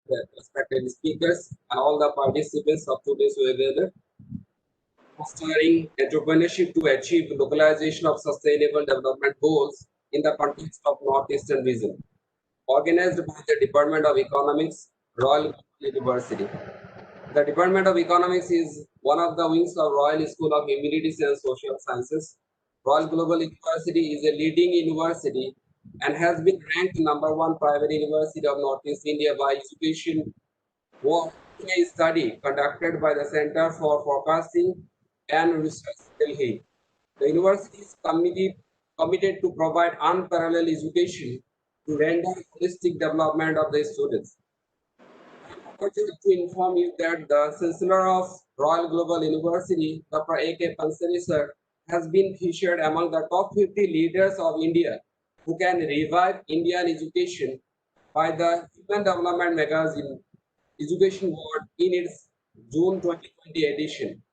the respected speakers and all the participants of today's webinar, fostering entrepreneurship to achieve localization of sustainable development goals in the context of Northeastern region, organized by the Department of Economics, Royal University. The Department of Economics is one of the wings of Royal School of Humanities and Social Sciences. Royal Global University is a leading university and has been ranked #1 private university of Northeast India by Education World in a study conducted by the Center for Forecasting and Research, Delhi. The university is committed to provide unparalleled education to render holistic development of the students. Fortunate to inform you that the Chancellor of Royal Global University, Dr. A.K. Pansari sir, has been featured among the top 50 leaders of India who can revive Indian education by the Human Development Magazine Education Award in its June 2020 edition.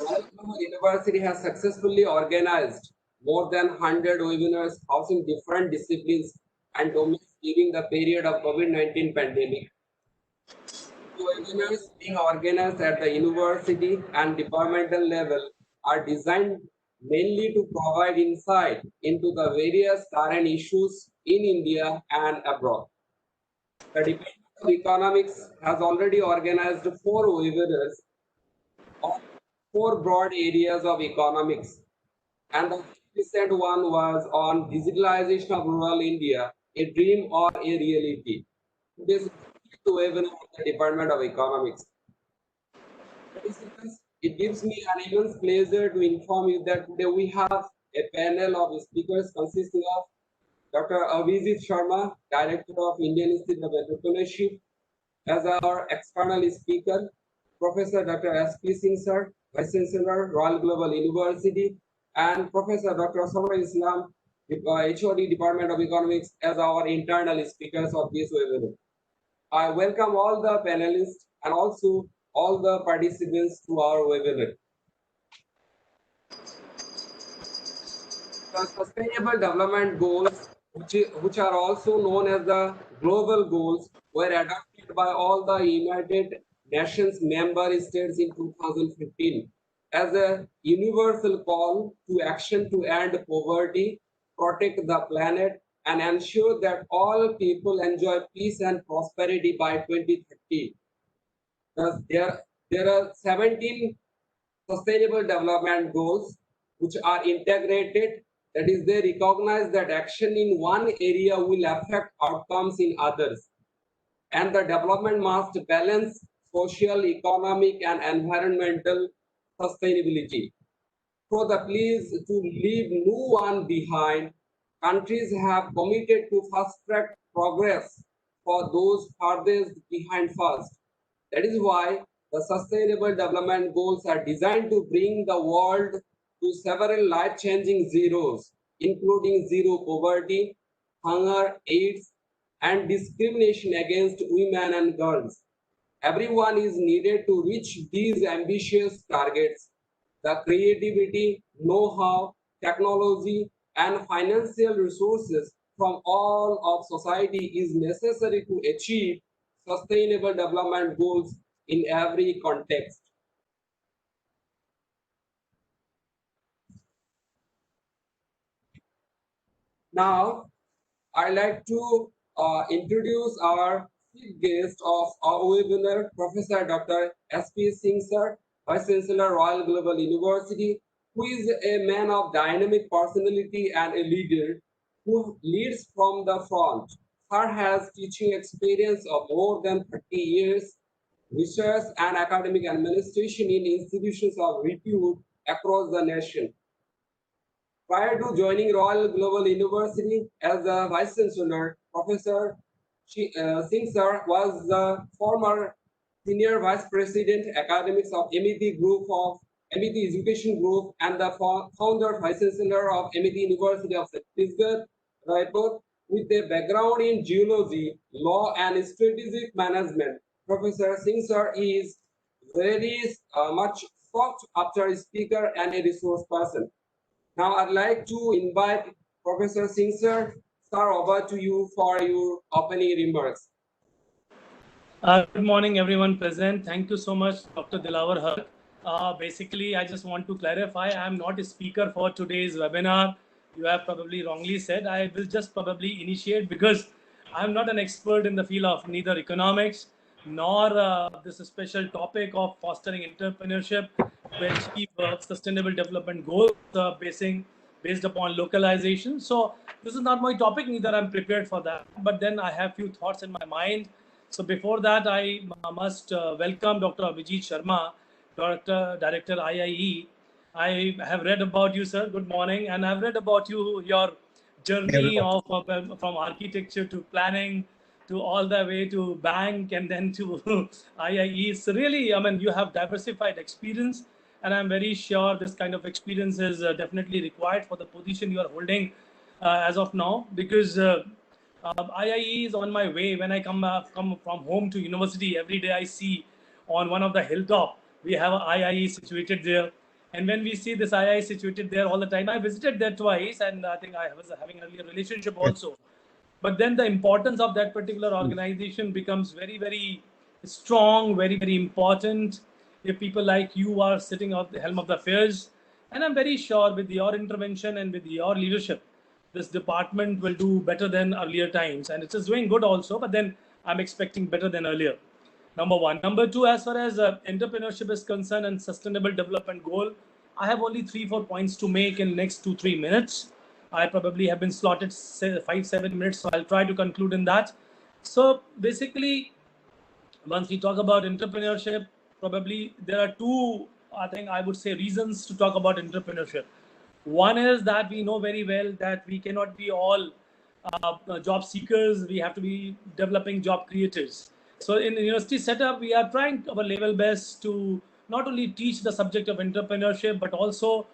Royal Global University has successfully organized more than 100 webinars housing different disciplines and domains during the period of COVID-19 pandemic. Webinars being organized at the university and departmental level are designed mainly to provide insight into the various current issues in India and abroad. The Department of Economics has already organized 4 webinars on 4 broad areas of economics, and the recent one was on digitalization of rural India, a dream or a reality. This is the webinar of the Department of Economics. Participants, it gives me an immense pleasure to inform you that today we have a panel of speakers consisting of Dr. Avijit Sharma, Director of Indian Institute of Entrepreneurship, as our external speaker, Professor Dr. S.P. Singh sir, Vice Chancellor, Royal Global University, and Professor Dr. Samar Islam, HOD Department of Economics, as our internal speakers of this webinar. I welcome all the panelists and also all the participants to our webinar. The Sustainable Development Goals, which are also known as the Global Goals, were adopted by all the United Nations member states in 2015 as a universal call to action to end poverty, protect the planet, and ensure that all people enjoy peace and prosperity by 2030. Thus, there are 17 sustainable development goals which are integrated. That is, they recognize that action in one area will affect outcomes in others, and the development must balance social, economic, and environmental sustainability. For the please to leave no one behind, countries have committed to fast-track progress for those farthest behind first. That is why the Sustainable Development Goals are designed to bring the world to several life-changing zeros, including zero poverty, hunger, AIDS, and discrimination against women and girls. Everyone is needed to reach these ambitious targets. The creativity, know-how, technology, and financial resources from all of society is necessary to achieve sustainable development goals in every context. Now, I'd like to introduce our chief guest of our webinar, Professor Dr. S.P. Singh sir, Vice Chancellor, Royal Global University, who is a man of dynamic personality and a leader who leads from the front. Sir has teaching experience of more than 30 years, research and academic administration in institutions of repute across the nation. Prior to joining Royal Global University as a Vice Chancellor, Professor Singh sir was the former Senior Vice President Academics of MET Group of MET Education Group and the founder Vice Chancellor of MET University of Chhattisgarh, Raipur, with a background in geology, law, and strategic management. Professor Singh sir is very much sought after speaker and a resource person. Now I'd like to invite Professor Singh sir, over to you for your opening remarks. Good morning, everyone present. Thank you so much, Dr. Dilawar Hark. Basically, I just want to clarify, I am not a speaker for today's webinar. You have probably wrongly said. I will just probably initiate because I am not an expert in the field of neither economics nor this special topic of fostering entrepreneurship to achieve sustainable development goals based upon localization. So this is not my topic, neither I'm prepared for that. But then I have few thoughts in my mind. So before that, I must welcome Dr. Abhijit Sharma, Director IIE. I have read about you, sir. Good morning, and I've read about you, your journey Everyone. of from architecture to planning to all the way to bank and then to IIE. So really, I mean, you have diversified experience, and I'm very sure this kind of experience is definitely required for the position you are holding as of now because. IIE is on my way. When I come from home to university, every day I see on one of the hilltop we have a IIE situated there. And when we see this IIE situated there all the time, I visited there twice, and I think I was having a relationship Yes. also. But then the importance of that particular organization becomes very, very strong, very, very important if people like you are sitting at the helm of the affairs. And I'm very sure with your intervention and with your leadership, this department will do better than earlier times. And it is doing good also, but then I'm expecting better than earlier. Number one. Number two, as far as entrepreneurship is concerned and sustainable development goal, I have only 3-4 points to make in next 2-3 minutes. I probably have been slotted 5-7 minutes, so I'll try to conclude in that. So basically, once we talk about entrepreneurship, probably there are two, I think I would say, reasons to talk about entrepreneurship. One is that we know very well that we cannot be all job seekers. We have to be developing job creators. So in the university setup, we are trying our level best to not only teach the subject of entrepreneurship, but also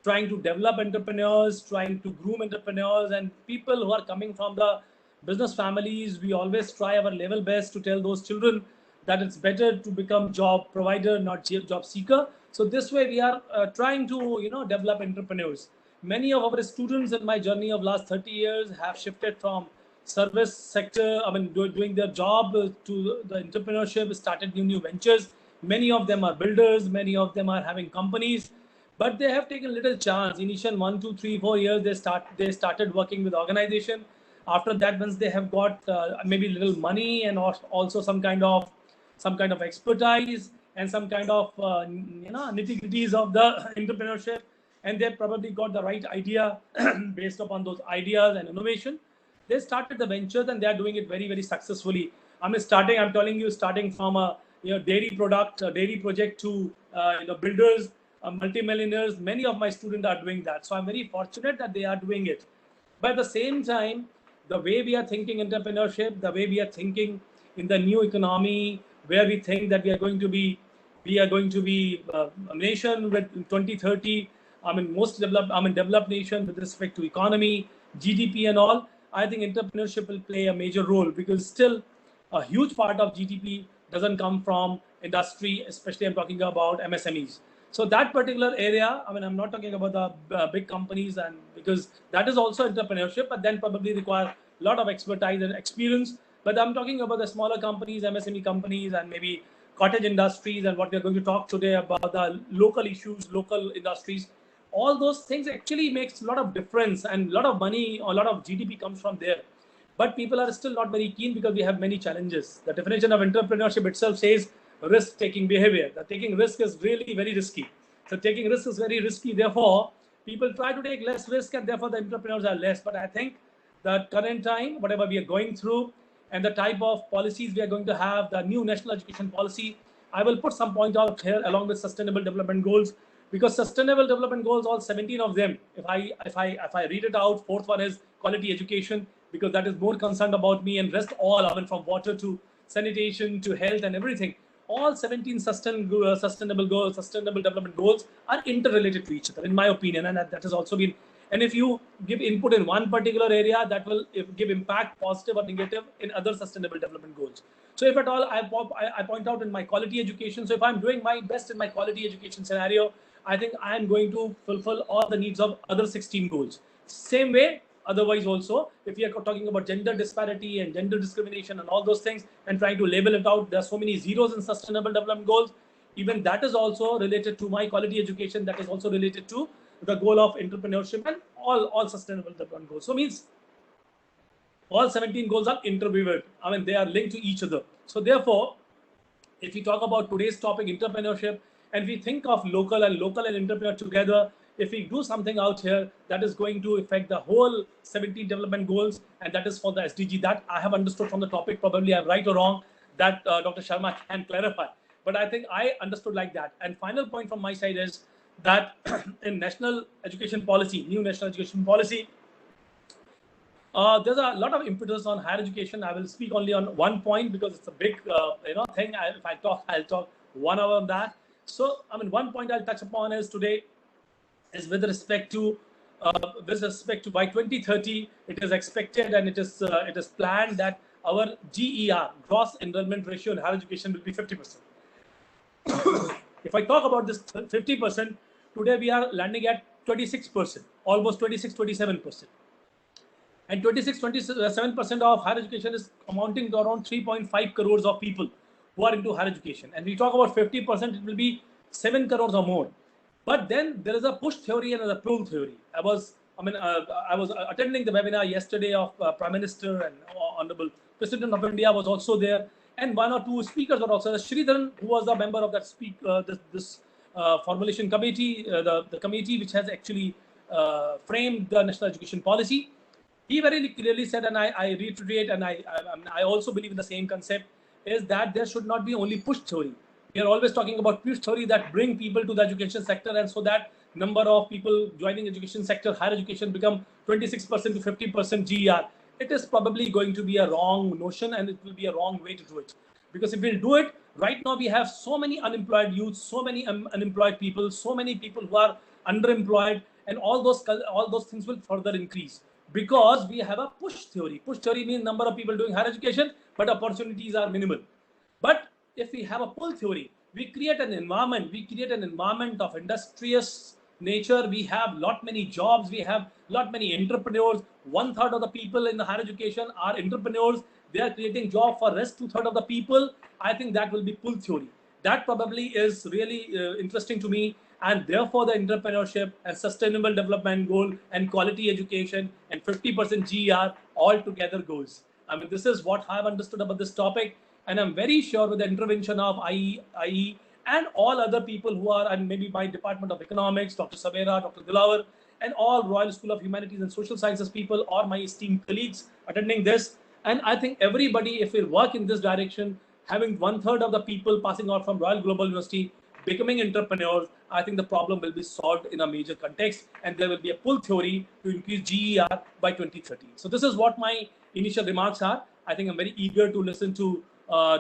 trying to develop entrepreneurs, trying to groom entrepreneurs and people who are coming from the business families. We always try our level best to tell those children that it's better to become job provider, not job seeker. So this way we are trying to develop entrepreneurs. Many of our students in my journey of last 30 years have shifted from service sector, I mean, doing their job to the entrepreneurship, started new ventures. Many of them are builders, many of them are having companies, but they have taken little chance. Initial 1, 2, 3, 4 years, they started working with organization. After that, once they have got maybe little money and also some kind of expertise and some kind of nitty gritties of the entrepreneurship, and they probably got the right idea based upon those ideas and innovation. They started the ventures and they are doing it very, very successfully. I'm telling you, starting from a dairy product, a dairy project to builders, multimillionaires. Many of my students are doing that. So I'm very fortunate that they are doing it. But at the same time, the way we are thinking entrepreneurship, the way we are thinking in the new economy, where we think that we are going to be a nation with 2030. I mean, developed nation with respect to economy, GDP, and all. I think entrepreneurship will play a major role because still a huge part of GDP doesn't come from industry, especially I'm talking about MSMEs. So that particular area, I mean, I'm not talking about the big companies, and because that is also entrepreneurship, but then probably require a lot of expertise and experience. But I'm talking about the smaller companies, MSME companies, and maybe cottage industries, and what we're going to talk today about the local issues, local industries. All those things actually makes a lot of difference, and a lot of money or a lot of GDP comes from there. But people are still not very keen because we have many challenges. The definition of entrepreneurship itself says risk-taking behavior. The taking risk is really very risky. So taking risk is very risky. Therefore, people try to take less risk, and therefore the entrepreneurs are less. But I think the current time, whatever we are going through, and the type of policies we are going to have, the new national education policy, I will put some point out here along with sustainable development goals, because sustainable development goals, all 17 of them, if I read it out, fourth one is quality education, because that is more concerned about me, and rest all, I mean, from water to sanitation to health and everything. All 17 sustainable goals, sustainable development goals are interrelated to each other, in my opinion, and that has also been. And if you give input in one particular area, that will give impact, positive or negative, in other sustainable development goals. So if at all I point out in my quality education, so if I'm doing my best in my quality education scenario, I think I am going to fulfill all the needs of other 16 goals. Same way, otherwise also. If we are talking about gender disparity and gender discrimination and all those things and trying to label it out, there are so many zeros in sustainable development goals. Even that is also related to my quality education. That is also related to the goal of entrepreneurship and all sustainable development goals. So means all 17 goals are interweaved. I mean, they are linked to each other. So therefore, if we talk about today's topic, entrepreneurship, and we think of local and entrepreneur together, if we do something out here that is going to affect the whole 17 development goals, and that is for the SDG, that I have understood from the topic, probably I'm right or wrong, that Dr. Sharma can clarify. But I think I understood like that. And final point from my side is that in national education policy, new national education policy, there's a lot of impetus on higher education. I will speak only on one point because it's a big thing. If I talk, I'll talk 1 hour on that. So, I mean, one point I'll touch upon is today is with respect to by 2030, it is expected and it is planned that our GER, gross enrollment ratio in higher education, will be 50%. If I talk about this 50%, today we are landing at 26%, almost 26, 27%. And 26, 27% of higher education is amounting to around 3.5 crores of people who are into higher education. And we talk about 50%, it will be 7 crores or more. But then there is a push theory and a pull theory. I was attending the webinar yesterday of Prime Minister and Honorable President of India was also there. And 1 or 2 speakers were also. Sridharan, who was a member of that formulation committee, the committee which has actually framed the national education policy. He very clearly said, and I reiterate, and I also believe in the same concept, is that there should not be only push theory. We are always talking about push theory that bring people to the education sector, and so that number of people joining education sector, higher education, become 26% to 50% GER. It is probably going to be a wrong notion, and it will be a wrong way to do it. Because if we'll do it, right now we have so many unemployed youths, so many unemployed people, so many people who are underemployed, and all those things will further increase. Because we have a push theory. Push theory means number of people doing higher education, but opportunities are minimal. But if we have a pull theory, we create an environment of industrious nature. We have lot many jobs. We have lot many entrepreneurs. 1/3 of the people in the higher education are entrepreneurs. They are creating job for rest 2/3 of the people. I think that will be pull theory. That probably is really interesting to me. And therefore, the entrepreneurship and sustainable development goal and quality education and 50% GER all together goes. I mean, this is what I've understood about this topic. And I'm very sure with the intervention of IE and all other people who are, and maybe my Department of Economics, Dr. Sabera, Dr. Dilawar, and all Royal School of Humanities and Social Sciences people, or my esteemed colleagues attending this. And I think everybody, if we work in this direction, having 1/3 of the people passing out from Royal Global University, becoming entrepreneurs, I think the problem will be solved in a major context, and there will be a pull theory to increase GER by 2030. So this is what my initial remarks are. I think I'm very eager to listen to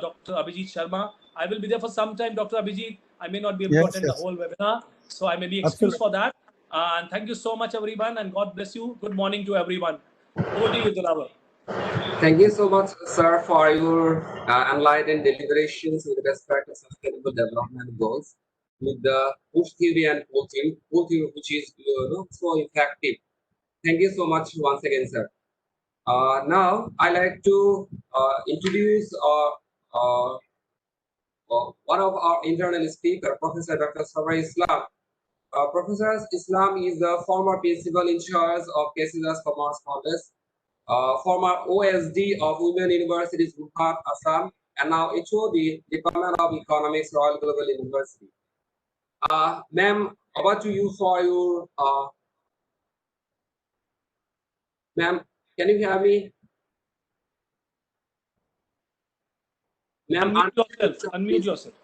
Dr. Abhijit Sharma. I will be there for some time, Dr. Abhijit. I may not be able to attend the whole webinar, so I may be excused for that. And thank you so much, everyone, and God bless you. Good morning to everyone. Over to you, Dilawar. Thank you so much, sir, for your enlightened deliberations with respect to sustainable development goals, with the push theory and pull theory, which is so effective. Thank you so much once again, sir. Now, I like to introduce one of our internal speaker, Professor Dr. Sabra Islam. Professor Islam is the former principal in charge of Caesars Commerce College, former OSD of Women Universities, Gurkhat, Assam, and now HOD, Department of Economics, Royal Global University. Ma'am, over to you for your, ma'am, can you hear me? Ma'am, unmute yourself.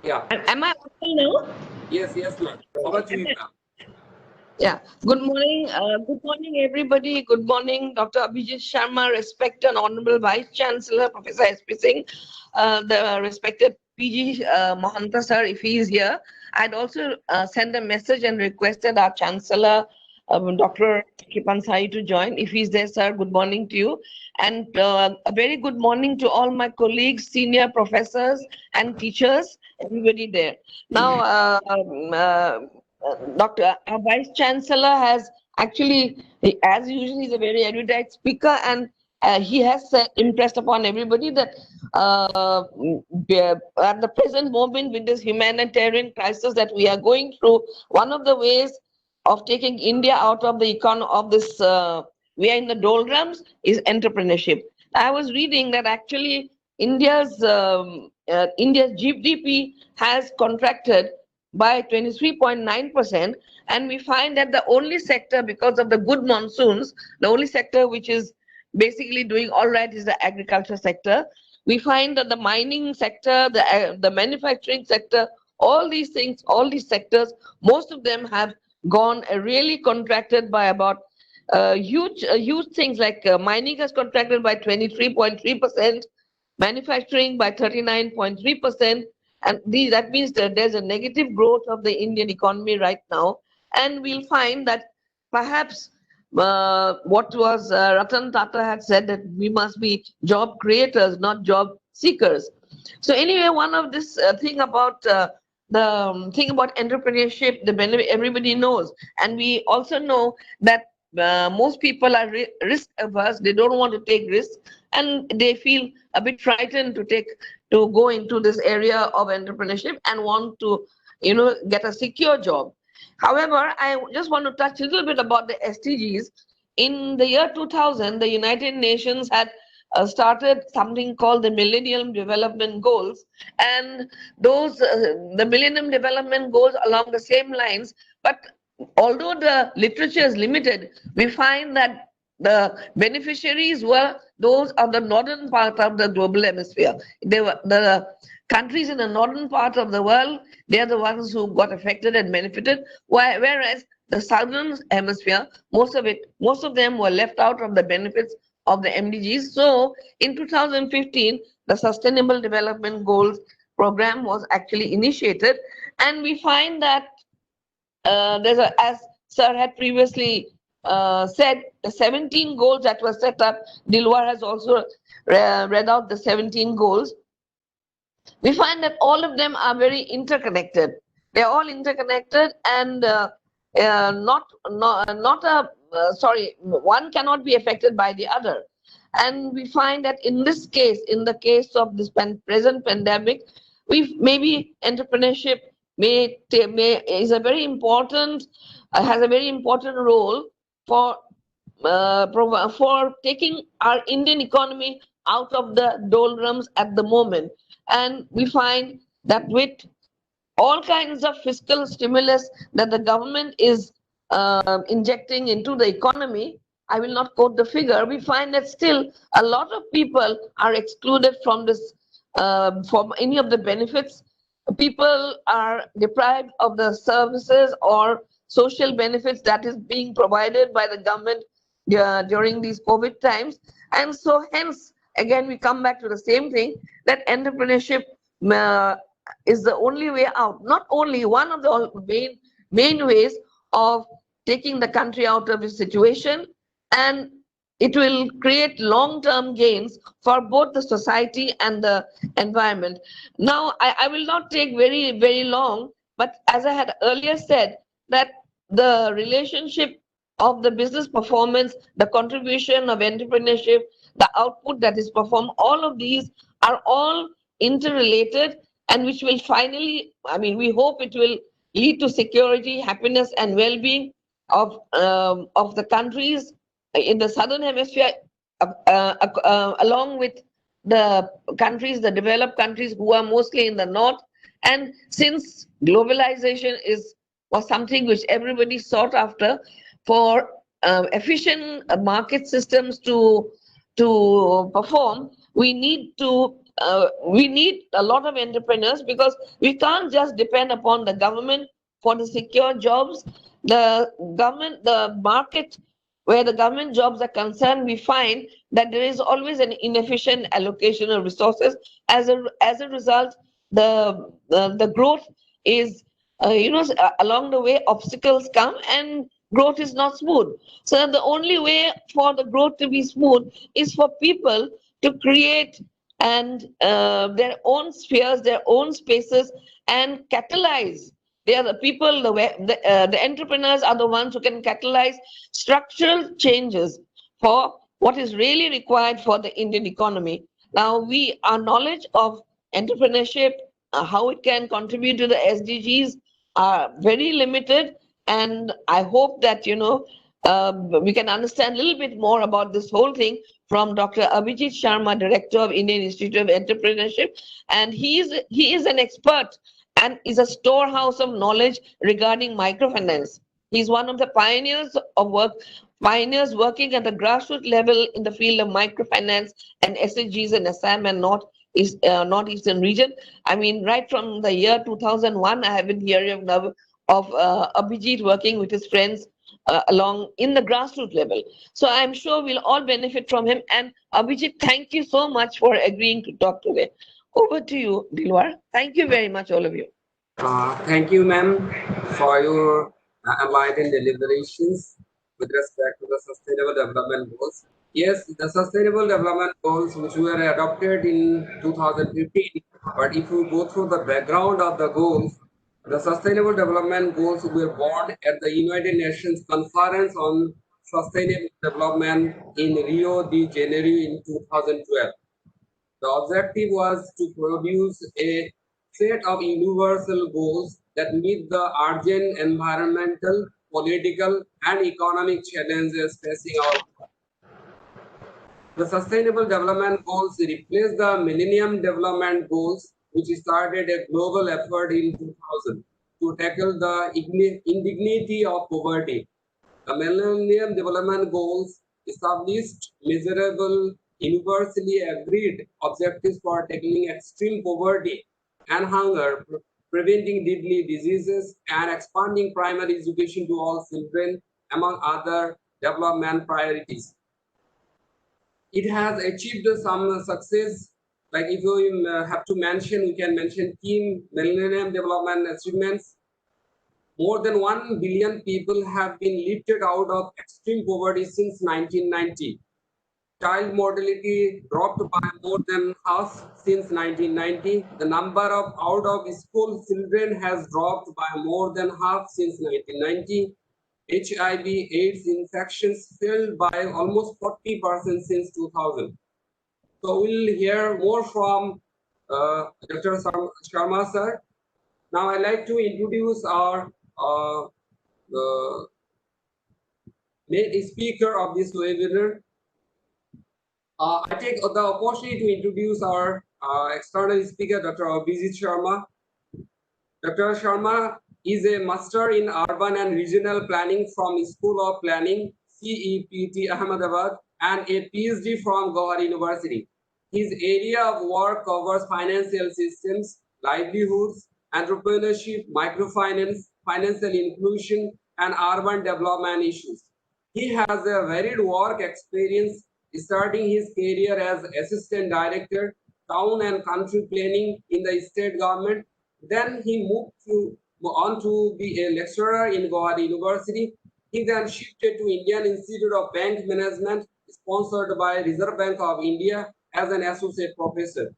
Yeah. Am I audible now? Yes, ma'am. Over to you, ma'am. Yeah. Good morning. Good morning, everybody. Good morning, Dr. Abhijit Sharma, respected Honorable Vice Chancellor, Professor S.P. Singh, the respected PG Mahanta sir, if he is here. I'd also send a message and requested our Chancellor, Dr. Kipan Sai, to join. If he's there, sir, good morning to you. And a very good morning to all my colleagues, senior professors and teachers, everybody there. Now, Dr. Vice Chancellor has Actually, as usual, he's a very erudite speaker, and he has impressed upon everybody that at the present moment, with this humanitarian crisis that we are going through, one of the ways of taking India out of the of this we are in the doldrums is entrepreneurship. I was reading that actually India's GDP has contracted by 23.9%, and we find that the only sector, because of the good monsoons, the only sector which is basically doing all right is the agriculture sector. We find that the mining sector, the manufacturing sector, all these things, all these sectors, most of them have gone really contracted by about huge things like mining has contracted by 23.3%, manufacturing by 39.3%, and that means that there's a negative growth of the Indian economy right now. And we'll find that perhaps what was Ratan Tata had said, that we must be job creators, not job seekers. So anyway, one of this thing about the thing about entrepreneurship, the benefit everybody knows, and we also know that most people are risk averse. They don't want to take risks, and they feel a bit frightened to go into this area of entrepreneurship and want to, get a secure job. However, I just want to touch a little bit about the SDGs. In the year 2000, the United Nations had started something called the Millennium Development Goals, and those the Millennium Development Goals along the same lines. But although the literature is limited, we find that the beneficiaries were those of the northern part of the global hemisphere. They were the countries in the northern part of the world. They are the ones who got affected and benefited, whereas the southern hemisphere, most of them were left out of the benefits of the MDGs. So in 2015, the Sustainable Development Goals program was actually initiated, and we find that as Sir had previously said, the 17 goals that were set up. Dilwar has also read out the 17 goals. We find that all of them are very interconnected. They're all interconnected, and one cannot be affected by the other. And we find that in this case, in the case of this present pandemic, maybe entrepreneurship has a very important role for taking our Indian economy out of the doldrums at the moment. And we find that with all kinds of fiscal stimulus that the government is injecting into the economy, I will not quote the figure, we find that still a lot of people are excluded from this, from any of the benefits. People are deprived of the services or social benefits that is being provided by the government during these COVID times. And so hence, again, we come back to the same thing, that entrepreneurship is the only way out. Not only one of the main ways of taking the country out of this situation, and it will create long-term gains for both the society and the environment. Now, I will not take very, very long, but as I had earlier said, that the relationship of the business performance, the contribution of entrepreneurship, the output that is performed, all of these are all interrelated, and which will finally, we hope it will lead to security, happiness, and well-being of the countries in the southern hemisphere, along with the countries, the developed countries who are mostly in the north. And since globalization was something which everybody sought after, for efficient market systems to perform, we need a lot of entrepreneurs, because we can't just depend upon the government for the secure jobs. The market where the government jobs are concerned, we find that there is always an inefficient allocation of resources. As a result, the growth is, along the way, obstacles come and growth is not smooth. So the only way for the growth to be smooth is for people to create their own spheres, their own spaces, and catalyze They are the people, the entrepreneurs are the ones who can catalyze structural changes for what is really required for the Indian economy. Now, our knowledge of entrepreneurship, how it can contribute to the SDGs, are very limited, and I hope that we can understand a little bit more about this whole thing from Dr. Abhijit Sharma, Director of Indian Institute of Entrepreneurship, and he is an expert and is a storehouse of knowledge regarding microfinance. He's one of the pioneers working at the grassroots level in the field of microfinance and SHGs in Assam and northeastern region. I mean, right from the year 2001, I have been hearing of Abhijit working with his friends along in the grassroots level. So I'm sure we'll all benefit from him. And Abhijit, thank you so much for agreeing to talk today. Over to you, Dilwar. Thank you very much, all of you. Thank you, ma'am, for your enlightened deliberations with respect to the Sustainable Development Goals. Yes, the Sustainable Development Goals, which were adopted in 2015, but if you go through the background of the goals, the Sustainable Development Goals were born at the United Nations Conference on Sustainable Development in Rio de Janeiro in 2012. The objective was to produce a set of universal goals that meet the urgent environmental, political, and economic challenges facing our world. The Sustainable Development Goals replaced the Millennium Development Goals, which started a global effort in 2000 to tackle the indignity of poverty. The Millennium Development Goals established measurable, universally agreed objectives for tackling extreme poverty and hunger, preventing deadly diseases, and expanding primary education to all children, among other development priorities. It has achieved some success. Like if you have to mention, we can mention key Millennium Development achievements. More than 1 billion people have been lifted out of extreme poverty since 1990. Child mortality dropped by more than half since 1990. The number of out-of-school children has dropped by more than half since 1990. HIV/AIDS infections fell by almost 40% since 2000. So we'll hear more from Dr. Sharma sir. Now I'd like to introduce our the main speaker of this webinar. I take the opportunity to introduce our external speaker, Dr. Abhijit Sharma. Dr. Sharma is a Master in Urban and Regional Planning from School of Planning, CEPT, Ahmedabad, and a PhD from Goa University. His area of work covers financial systems, livelihoods, entrepreneurship, microfinance, financial inclusion, and urban development issues. He has a varied work experience, starting his career as Assistant Director, Town and Country Planning in the state government. Then he moved on to be a lecturer in Goa University. He then shifted to Indian Institute of Bank Management, sponsored by Reserve Bank of India, as an associate professor.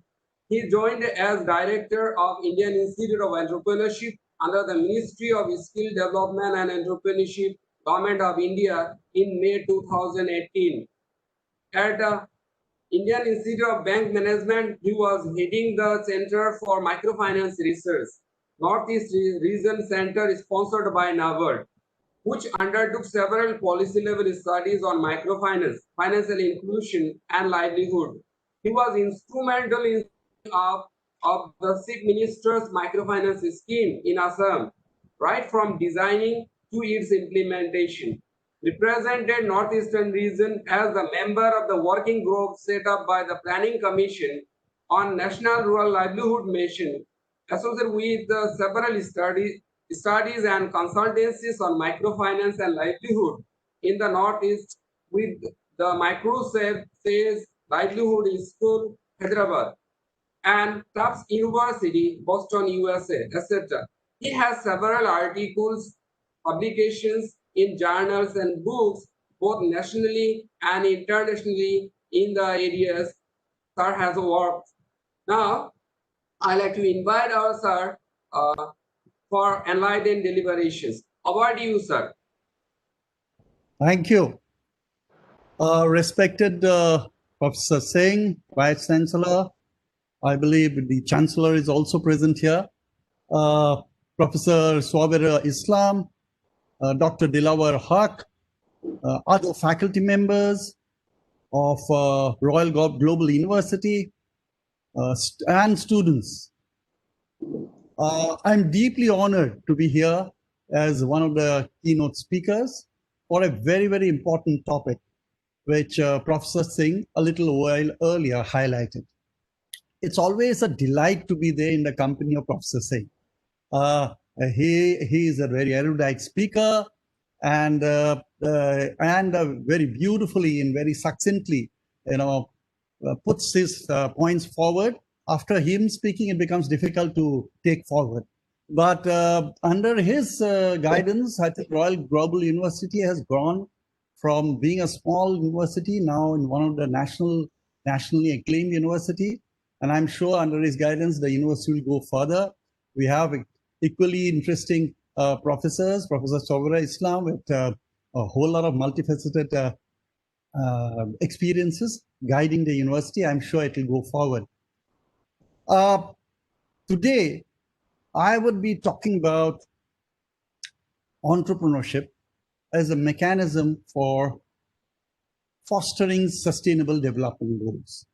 He joined as director of Indian Institute of Entrepreneurship under the Ministry of Skill Development and Entrepreneurship, Government of India, in May 2018. At Indian Institute of Bank Management, he was heading the Center for Microfinance Research, Northeast Region Center sponsored by NABARD, which undertook several policy-level studies on microfinance, financial inclusion, and livelihood. He was instrumental in of the Chief Minister's microfinance scheme in Assam, right from designing to its implementation. Represented Northeastern region as a member of the working group set up by the Planning Commission on National Rural Livelihood Mission, associated with several studies and consultancies on microfinance and livelihood in the Northeast with the Microsafe Says Livelihood School, Hyderabad, and Tufts University, Boston, USA, etc. He has several articles, publications in journals and books, both nationally and internationally in the areas Sir has worked. Now, I'd like to invite our Sir for enlightened deliberations. Over to you, sir. Thank you. Respected Professor Singh, Vice Chancellor, I believe the Chancellor is also present here. Professor Swabir Islam, Dr. Dilawar Haq, other faculty members of Royal Global University, and students. I'm deeply honored to be here as one of the keynote speakers for a very, very important topic, which Professor Singh a little while earlier highlighted. It's always a delight to be there in the company of Professor Singh. He is a very erudite speaker and very beautifully and very succinctly, puts his points forward. After him speaking, it becomes difficult to take forward. But under his guidance, I think Royal Global University has gone from being a small university now in one of the nationally acclaimed university. And I'm sure under his guidance, the university will go further. We have equally interesting professors, Professor Sobra Islam with a whole lot of multifaceted experiences guiding the university. I'm sure it will go forward. Today, I would be talking about entrepreneurship as a mechanism for fostering sustainable development goals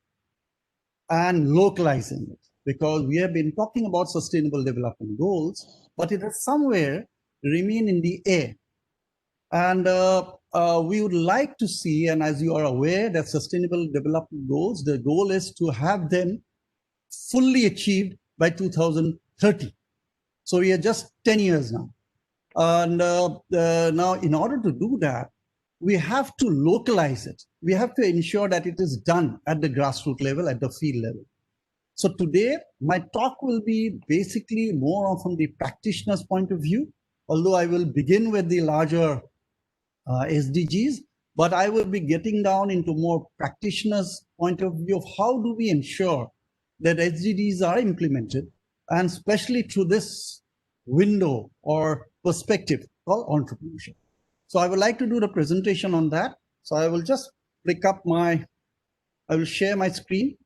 and localizing it, because we have been talking about sustainable development goals, but it has somewhere remain in the air. And we would like to see, and as you are aware, that sustainable development goals, the goal is to have them fully achieved by 2030. So we are just 10 years now. And now, in order to do that, we have to localize it. We have to ensure that it is done at the grassroots level, at the field level. So today, my talk will be basically more from the practitioner's point of view, although I will begin with the larger SDGs, but I will be getting down into more practitioners' point of view of how do we ensure that SDGs are implemented, and especially through this window or perspective called entrepreneurship. So I would like to do the presentation on that. So I will just I will share my screen.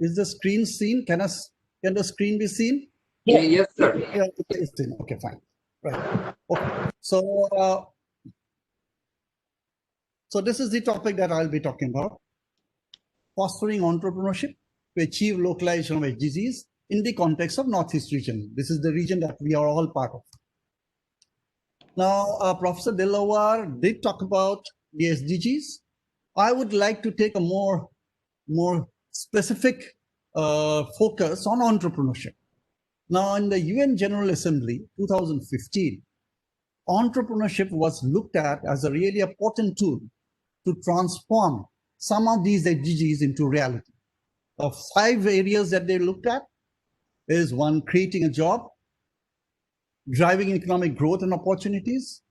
Is the screen seen? Can the screen be seen? Yes, sir. Yeah, it's seen. Okay, fine. Right. Okay. So this is the topic that I'll be talking about: fostering entrepreneurship to achieve localization of SDGs in the context of Northeast region. This is the region that we are all part of. Now, Professor Dilawar did talk about the SDGs. I would like to take a more specific focus on entrepreneurship. Now, in the UN General Assembly 2015, entrepreneurship was looked at as a really important tool to transform some of these SDGs into reality. The 5 areas that they looked at is: 1, creating a job; driving economic growth and opportunities;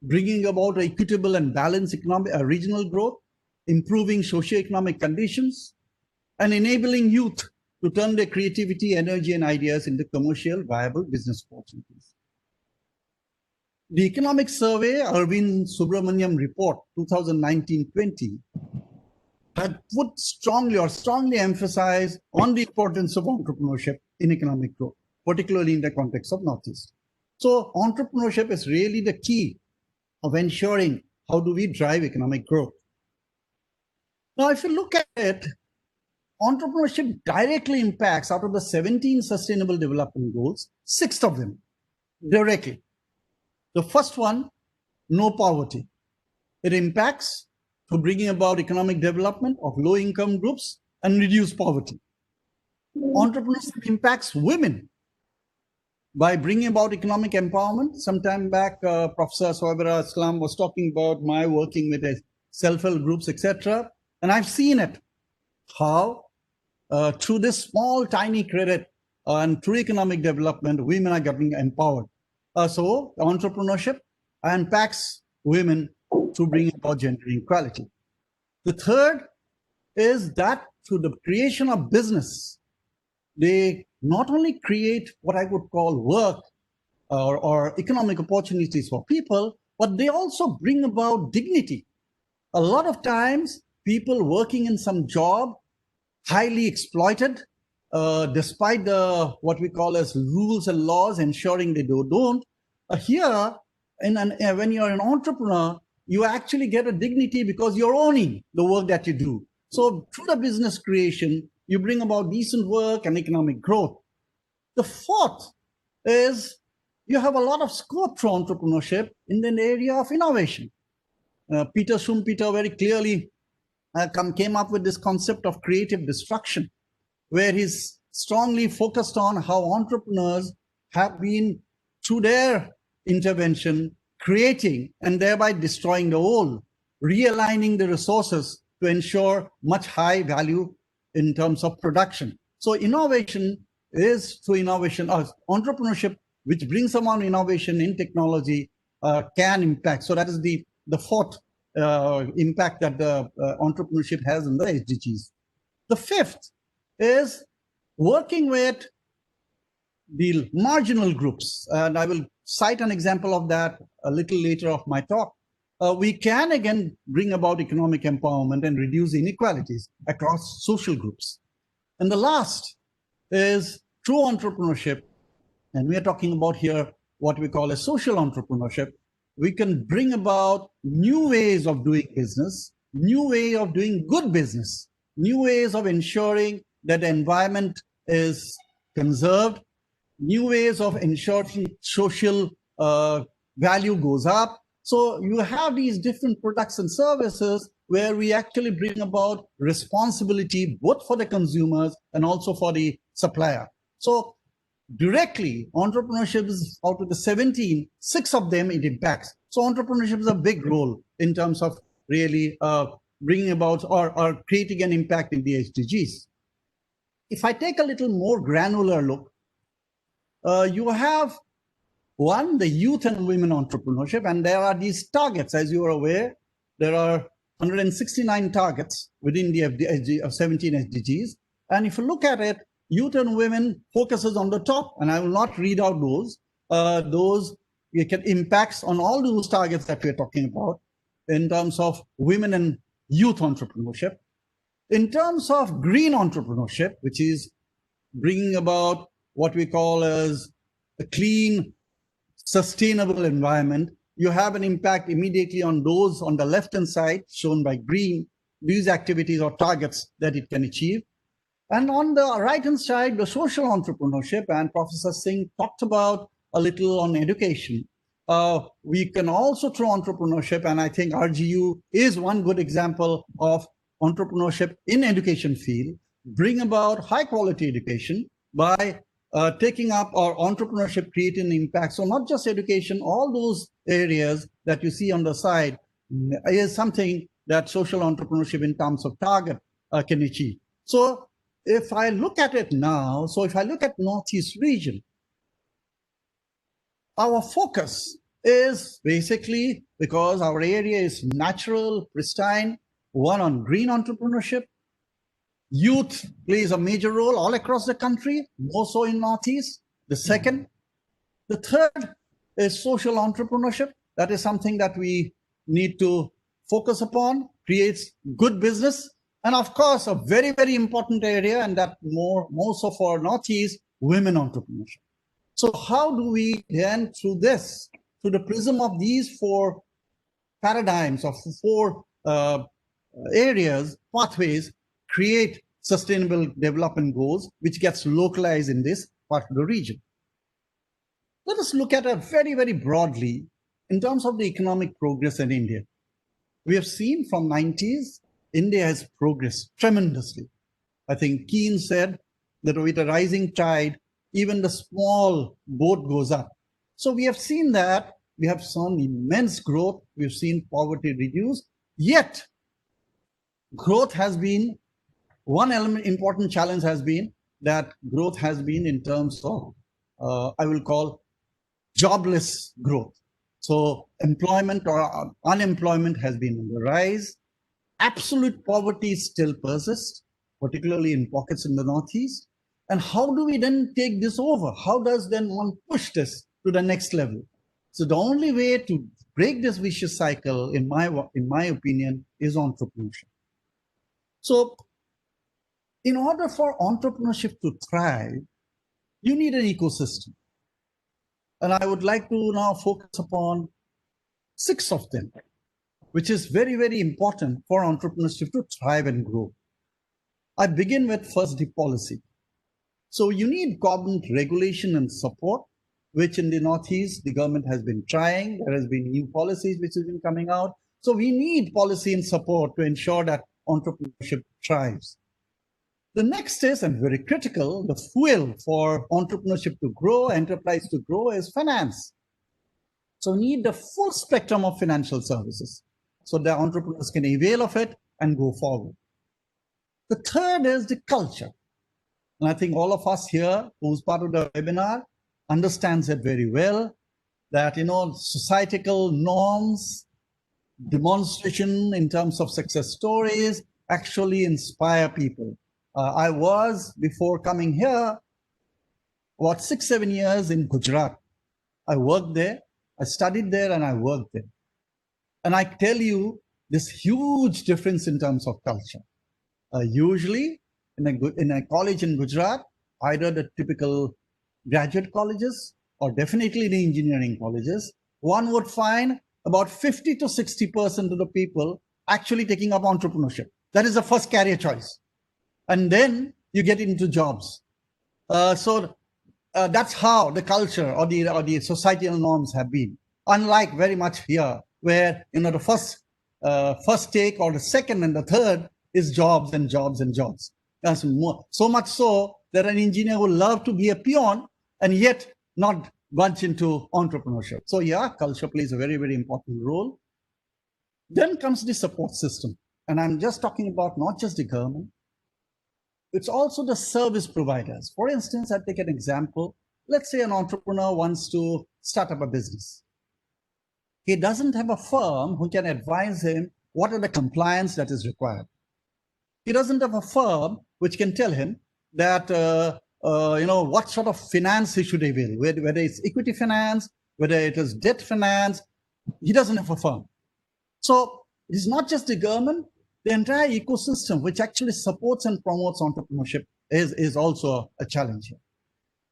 bringing about equitable and balanced regional growth; improving socioeconomic conditions; and enabling youth to turn their creativity, energy, and ideas into commercial viable business opportunities. The Economic Survey, Arvind Subramaniam Report 2019-20, had put strongly emphasized on the importance of entrepreneurship in economic growth, particularly in the context of Northeast. So entrepreneurship is really the key of ensuring how do we drive economic growth. Now, if you look at it, entrepreneurship directly impacts, out of the 17 Sustainable Development Goals, 6 of them directly. The first one, no poverty. It impacts to bringing about economic development of low-income groups and reduce poverty. Entrepreneurship impacts women by bringing about economic empowerment. Sometime back, Professor Swabir Islam was talking about my working with self-help groups, etc. And I've seen it, how through this small, tiny credit, and through economic development, women are getting empowered. So entrepreneurship impacts women to bring about gender equality. The third is that through the creation of business, they not only create what I would call work or economic opportunities for people, but they also bring about dignity. A lot of times, people working in some job, highly exploited, despite the what we call as rules and laws ensuring they don't. Here, when you're an entrepreneur, you actually get a dignity because you're owning the work that you do. So through the business creation, you bring about decent work and economic growth. The fourth is you have a lot of scope for entrepreneurship in the area of innovation. Peter Schumpeter very clearly came up with this concept of creative destruction, where he's strongly focused on how entrepreneurs have been, through their intervention, creating and thereby destroying the old, realigning the resources to ensure much high value in terms of production. So innovation is through innovation, entrepreneurship, which brings about innovation in technology, can impact. So that is the fourth impact that the entrepreneurship has in the SDGs. The fifth is working with the marginal groups. And I will cite an example of that a little later of my talk. We can again bring about economic empowerment and reduce inequalities across social groups. And the last is true entrepreneurship. And we are talking about here what we call a social entrepreneurship. We can bring about new ways of doing business, new way of doing good business, new ways of ensuring that the environment is conserved, new ways of ensuring social value goes up. So you have these different products and services where we actually bring about responsibility both for the consumers and also for the supplier. So directly, entrepreneurship is out of the 17, 6 of them it impacts. So entrepreneurship is a big role in terms of really bringing about or creating an impact in the SDGs. If I take a little more granular look, you have one, the youth and women entrepreneurship, and there are these targets. As you are aware, there are 169 targets within the 17 SDGs. And if you look at it, youth and women focuses on the top, and I will not read out those. Those impacts on all those targets that we're talking about in terms of women and youth entrepreneurship. In terms of green entrepreneurship, which is bringing about what we call as a clean, sustainable environment, you have an impact immediately on those on the left-hand side, shown by green, these activities or targets that it can achieve. And on the right-hand side, the social entrepreneurship, and Professor Singh talked about a little on education. We can also, through entrepreneurship, and I think RGU is one good example of entrepreneurship in education field, bring about high-quality education by taking up our entrepreneurship, creating impact. So not just education, all those areas that you see on the side is something that social entrepreneurship in terms of target can achieve. So if I look at it now, so if I look at Northeast region, our focus is basically, because our area is natural, pristine, one on green entrepreneurship. Youth plays a major role all across the country, more so in Northeast. The second. The third is social entrepreneurship. That is something that we need to focus upon, creates good business. And of course, a very, very important area, and that more so for Northeast, women entrepreneurship. So how do we then, through this, through the prism of these 4 paradigms of 4 areas, pathways, create sustainable development goals, which gets localized in this part of the region? Let us look at it very, very broadly in terms of the economic progress in India. We have seen from 90s, India has progressed tremendously. I think Keynes said that with a rising tide, even the small boat goes up. So we have seen that. We have seen immense growth. We've seen poverty reduce. Yet, growth has been, one element, important challenge has been that growth has been in terms of, I will call, jobless growth. So employment or unemployment has been on the rise. Absolute poverty still persists, particularly in pockets in the Northeast. And how do we then take this over? How does then one push this to the next level? So the only way to break this vicious cycle, in my opinion, is entrepreneurship. So in order for entrepreneurship to thrive, you need an ecosystem. And I would like to now focus upon 6 of them, which is very, very important for entrepreneurship to thrive and grow. I begin with first the policy. So you need government regulation and support, which in the Northeast, the government has been trying. There has been new policies which have been coming out. So we need policy and support to ensure that entrepreneurship thrives. The next is, and very critical, the fuel for entrepreneurship to grow, enterprise to grow, is finance. So we need the full spectrum of financial services so the entrepreneurs can avail of it and go forward. The third is the culture. And I think all of us here who's part of the webinar understands it very well, that, societal norms, demonstration in terms of success stories actually inspire people. I was, before coming here, about 6-7 years in Gujarat. I worked there, I studied there, and I worked there. And I tell you, this huge difference in terms of culture. Usually, in a college in Gujarat, either the typical graduate colleges or definitely the engineering colleges, one would find about 50 to 60% of the people actually taking up entrepreneurship. That is the first career choice. And then you get into jobs. So that's how the culture or the societal norms have been. Unlike very much here, where the first take or the second and the third is jobs and jobs and jobs. That's more, so much so that an engineer would love to be a peon and yet not bunch into entrepreneurship. So yeah, culture plays a very, very important role. Then comes the support system. And I'm just talking about not just the government, it's also the service providers. For instance, I take an example. Let's say an entrepreneur wants to start up a business. He doesn't have a firm who can advise him what are the compliance that is required. He doesn't have a firm which can tell him that, what sort of finance he should avail, whether it's equity finance, whether it is debt finance. He doesn't have a firm. So it's not just the government, the entire ecosystem which actually supports and promotes entrepreneurship is also a challenge here.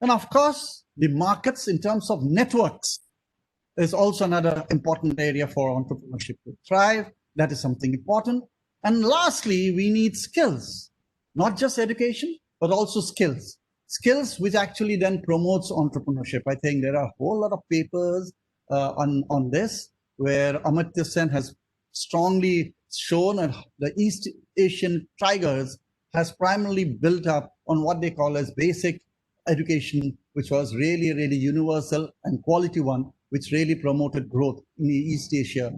And of course, the markets in terms of networks is also another important area for entrepreneurship to thrive. That is something important. And lastly, we need skills, not just education, but also skills. Skills which actually then promotes entrepreneurship. I think there are a whole lot of papers on this, where Amartya Sen has strongly shown that the East Asian tigers has primarily built up on what they call as basic education, which was really, really universal and quality one, which really promoted growth in the East Asia,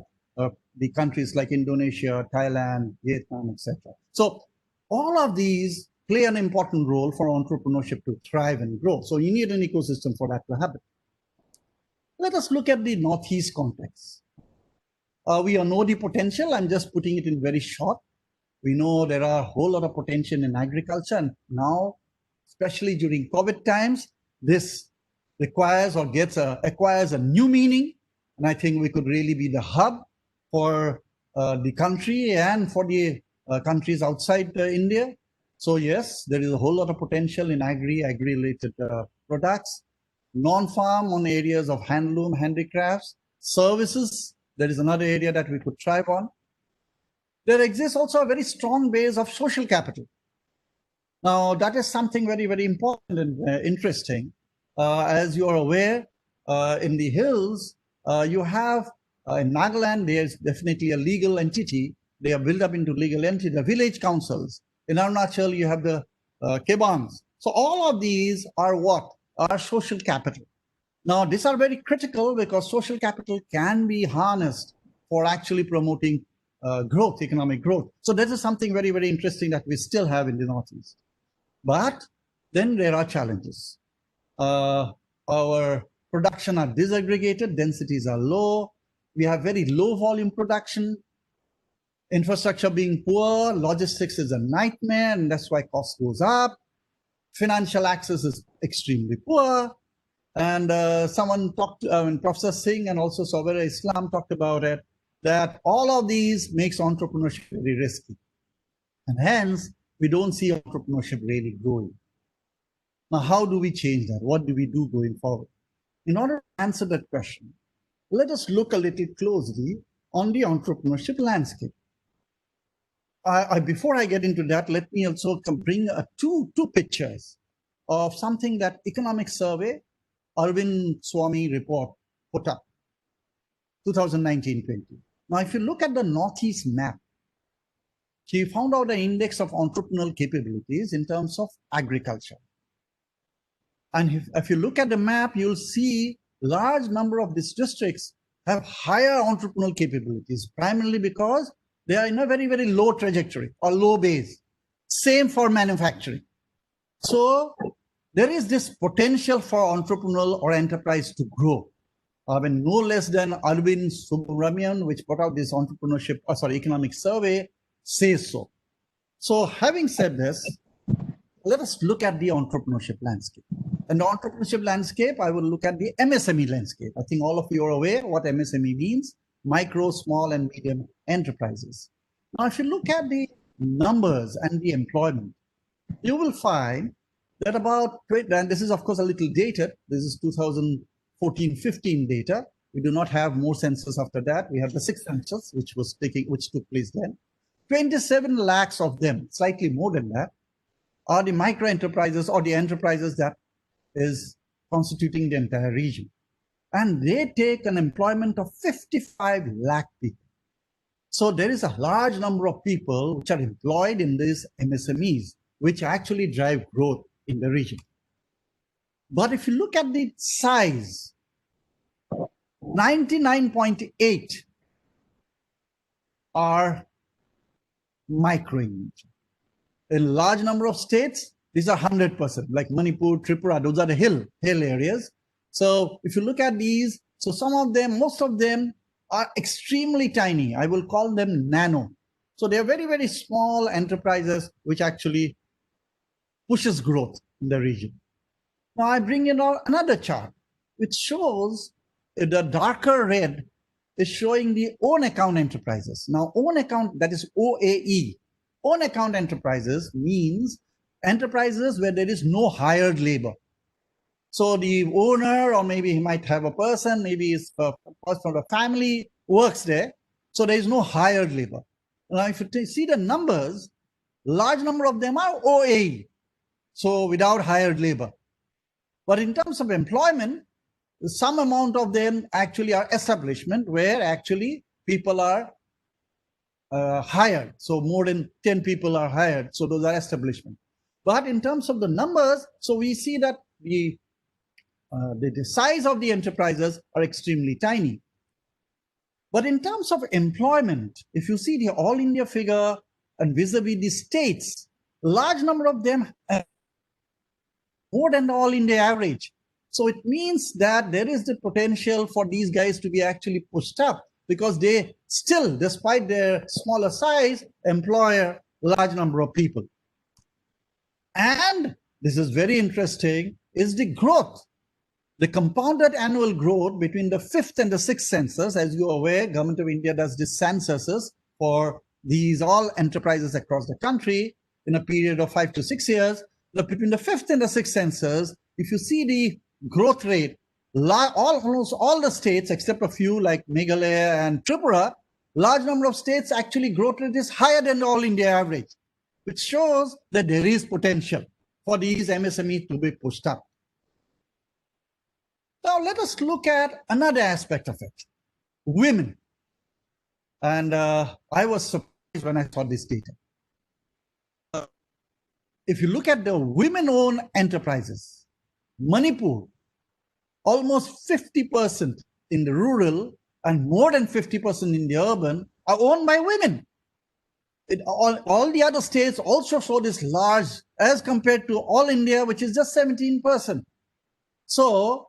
the countries like Indonesia, Thailand, Vietnam, etc. So all of these play an important role for entrepreneurship to thrive and grow. So you need an ecosystem for that to happen. Let us look at the Northeast context. We all know the potential. I'm just putting it in very short. We know there are a whole lot of potential in agriculture, and now, especially during COVID times, this requires or acquires a new meaning. And I think we could really be the hub for the country and for the countries outside India. So yes, there is a whole lot of potential in agri-related products, non-farm on areas of handloom, handicrafts, services. That is another area that we could thrive on. There exists also a very strong base of social capital. Now, that is something very, very important and interesting. As you are aware, in the hills, you have, in Nagaland, there's definitely a legal entity. They are built up into legal entity, the village councils. In Arunachal, you have the Kebans. So all of these are what? Are social capital. Now, these are very critical because social capital can be harnessed for actually promoting growth, economic growth. So this is something very, very interesting that we still have in the Northeast. But then there are challenges. Our production are disaggregated, densities are low, we have very low volume production, infrastructure being poor, logistics is a nightmare, and that's why cost goes up. Financial access is extremely poor. And someone talked, Professor Singh and also Sovereign Islam talked about it, that all of these makes entrepreneurship very risky. And hence, we don't see entrepreneurship really growing. Now, how do we change that? What do we do going forward? In order to answer that question, let us look a little closely on the entrepreneurship landscape. Before I get into that, let me also bring two pictures of something that Economic Survey, Arvind Swamy report put up, 2019-20. Now, if you look at the Northeast map, he found out an index of entrepreneurial capabilities in terms of agriculture. And if you look at the map, you'll see large number of these districts have higher entrepreneurial capabilities, primarily because they are in a very, very low trajectory or low base. Same for manufacturing. So there is this potential for entrepreneurial or enterprise to grow. I mean, no less than Arvind Subramanian, which put out this economic survey, says so. So having said this, let us look at the entrepreneurship landscape. And the entrepreneurship landscape, I will look at the MSME landscape. I think all of you are aware what MSME means, micro, small, and medium enterprises. Now, if you look at the numbers and the employment, you will find that about, and this is of course a little dated, this is 2014-15 data. We do not have more census after that. We have the sixth census, which took place then. 27 lakhs of them, slightly more than that, are the micro enterprises or the enterprises that is constituting the entire region. And they take an employment of 55 lakh people. So there is a large number of people which are employed in these MSMEs, which actually drive growth in the region. But if you look at the size, 99.8 are micro in nature. In large number of states, these are 100%, like Manipur, Tripura, those are the hill areas. So if you look at these, so some of them, most of them are extremely tiny. I will call them nano. So they are very, very small enterprises which actually pushes growth in the region. Now I bring in another chart which shows the darker red is showing the own account enterprises. Now own account, that is OAE. Own account enterprises means enterprises where there is no hired labor. So the owner, or maybe he might have a person, maybe it's a person or a family works there. So there is no hired labor. Now, if you see the numbers, large number of them are OAE, so without hired labor. But in terms of employment, some amount of them actually are establishment where actually people are hired. So more than 10 people are hired. So those are establishment. But in terms of the numbers, so we see that the size of the enterprises are extremely tiny. But in terms of employment, if you see the all India figure and vis-a-vis the states, large number of them have more than the all India average. So it means that there is the potential for these guys to be actually pushed up because they still, despite their smaller size, employ a large number of people. And this is very interesting, is the growth. The compounded annual growth between the 5th and the 6th census, as you are aware, Government of India does this censuses for these all enterprises across the country in a period of 5 to 6 years. Between the 5th and the 6th census, if you see the growth rate, almost all the states except a few like Meghalaya and Tripura, large number of states actually growth rate is higher than the all India average, which shows that there is potential for these MSMEs to be pushed up. Now let us look at another aspect of it, women. And I was surprised when I saw this data. If you look at the women-owned enterprises, Manipur, almost 50% in the rural and more than 50% in the urban are owned by women. All the other states also show this large as compared to all India, which is just 17%. So